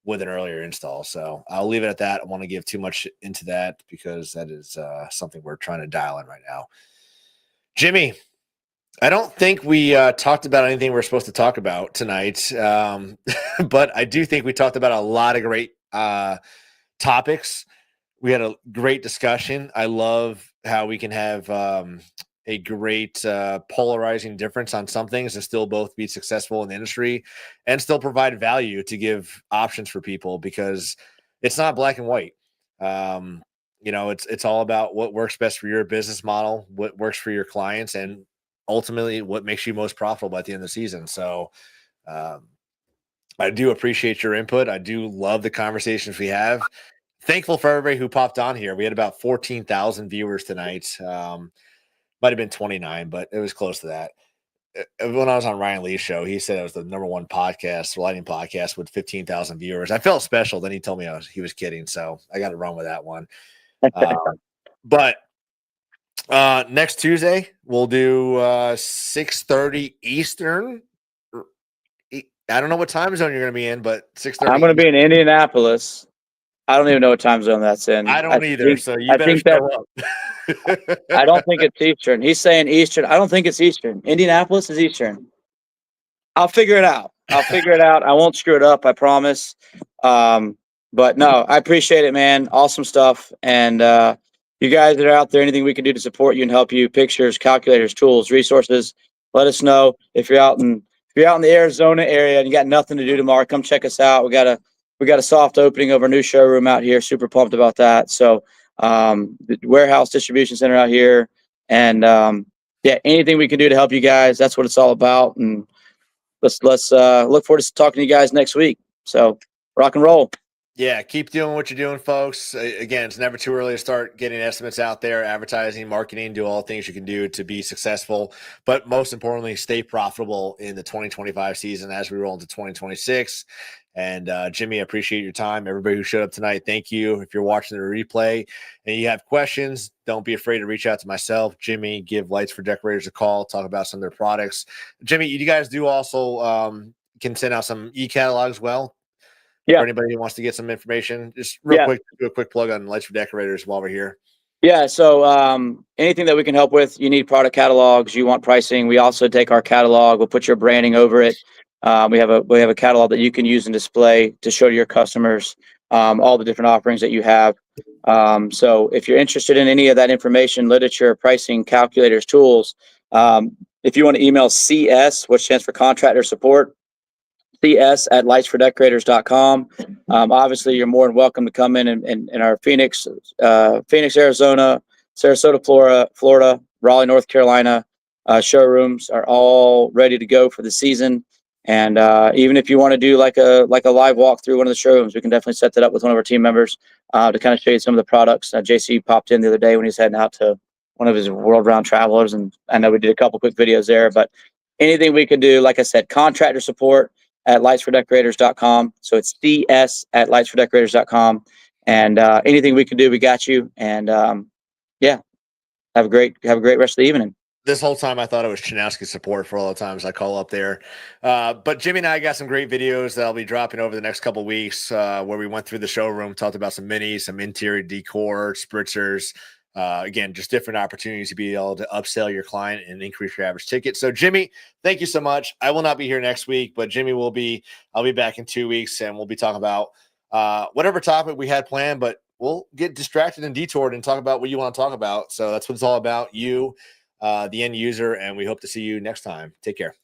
with an earlier install. So I'll leave it at that. I don't want to give too much into that because that is something we're trying to dial in right now. Jimmy, I don't think we talked about anything we're supposed to talk about tonight, but I do think we talked about a lot of great topics. We had a great discussion. I love how we can have a great polarizing difference on some things and still both be successful in the industry and still provide value to give options for people, because it's not black and white. It's all about what works best for your business model, what works for your clients, and ultimately what makes you most profitable at the end of the season. So I do appreciate your input. I do love the conversations we have. Thankful for everybody who popped on here. We had about 14,000 viewers tonight. Might have been 29, but it was close to that. When I was on Ryan Lee's show, he said it was the #1 podcast, lighting podcast, with 15,000 viewers. I felt special. Then he told me he was kidding, so I got to run with that one. But next Tuesday we'll do 6:30 Eastern. I don't know what time zone you're going to be in, but 6:30. I'm going to be in Indianapolis. I don't even know what time zone that's in. I don't either. So you better show up. I don't think it's Eastern. He's saying Eastern. I don't think it's Eastern. Indianapolis is Eastern. I'll figure it out. I won't screw it up. I promise. But no, I appreciate it, man. Awesome stuff. And you guys that are out there, anything we can do to support you and help you, pictures, calculators, tools, resources, let us know. If you're out in the Arizona area and you got nothing to do tomorrow, come check us out. We got a soft opening of our new showroom out here. Super pumped about that. So the warehouse distribution center out here, and anything we can do to help you guys. That's what it's all about. And let's look forward to talking to you guys next week. So rock and roll. Yeah, keep doing what you're doing, folks. Again, it's never too early to start getting estimates out there, advertising, marketing, do all the things you can do to be successful. But most importantly, stay profitable in the 2025 season as we roll into 2026. And Jimmy, I appreciate your time. Everybody who showed up tonight, thank you. If you're watching the replay and you have questions, don't be afraid to reach out to myself, Jimmy. Give Lights for Decorators a call. Talk about some of their products. Jimmy, you guys do also can send out some e-catalogs as well. Yeah. For anybody who wants to get some information, just real quick, do a quick plug on Lights for Decorators while we're here. Yeah. So anything that we can help with, you need product catalogs, you want pricing. We also take our catalog. We'll put your branding over it. We have a catalog that you can use and display to show to your customers all the different offerings that you have. So if you're interested in any of that information, literature, pricing, calculators, tools, if you want to email CS, which stands for Contractor Support, cs@lightsfordecorators.com. Obviously, you're more than welcome to come in our Phoenix, Arizona, Sarasota, Florida, Raleigh, North Carolina showrooms are all ready to go for the season. And even if you want to do like a live walk through one of the showrooms, we can definitely set that up with one of our team members to kind of show you some of the products. JC popped in the other day when he's heading out to one of his world round travelers, and I know we did a couple quick videos there. But anything we can do, like I said, contractor support at lightsfordecorators.com. So it's CS@lightsfordecorators.com. And anything we can do, we got you. And yeah, have a great rest of the evening. This whole time I thought it was Chanowski support for all the times I call up there. But Jimmy and I got some great videos that I'll be dropping over the next couple of weeks where we went through the showroom, talked about some minis, some interior decor, spritzers. Again, just different opportunities to be able to upsell your client and increase your average ticket. So, Jimmy, thank you so much. I will not be here next week, but Jimmy will be. I'll be back in 2 weeks, and we'll be talking about whatever topic we had planned, but we'll get distracted and detoured and talk about what you want to talk about. So that's what it's all about, you, the end user, and we hope to see you next time. Take care.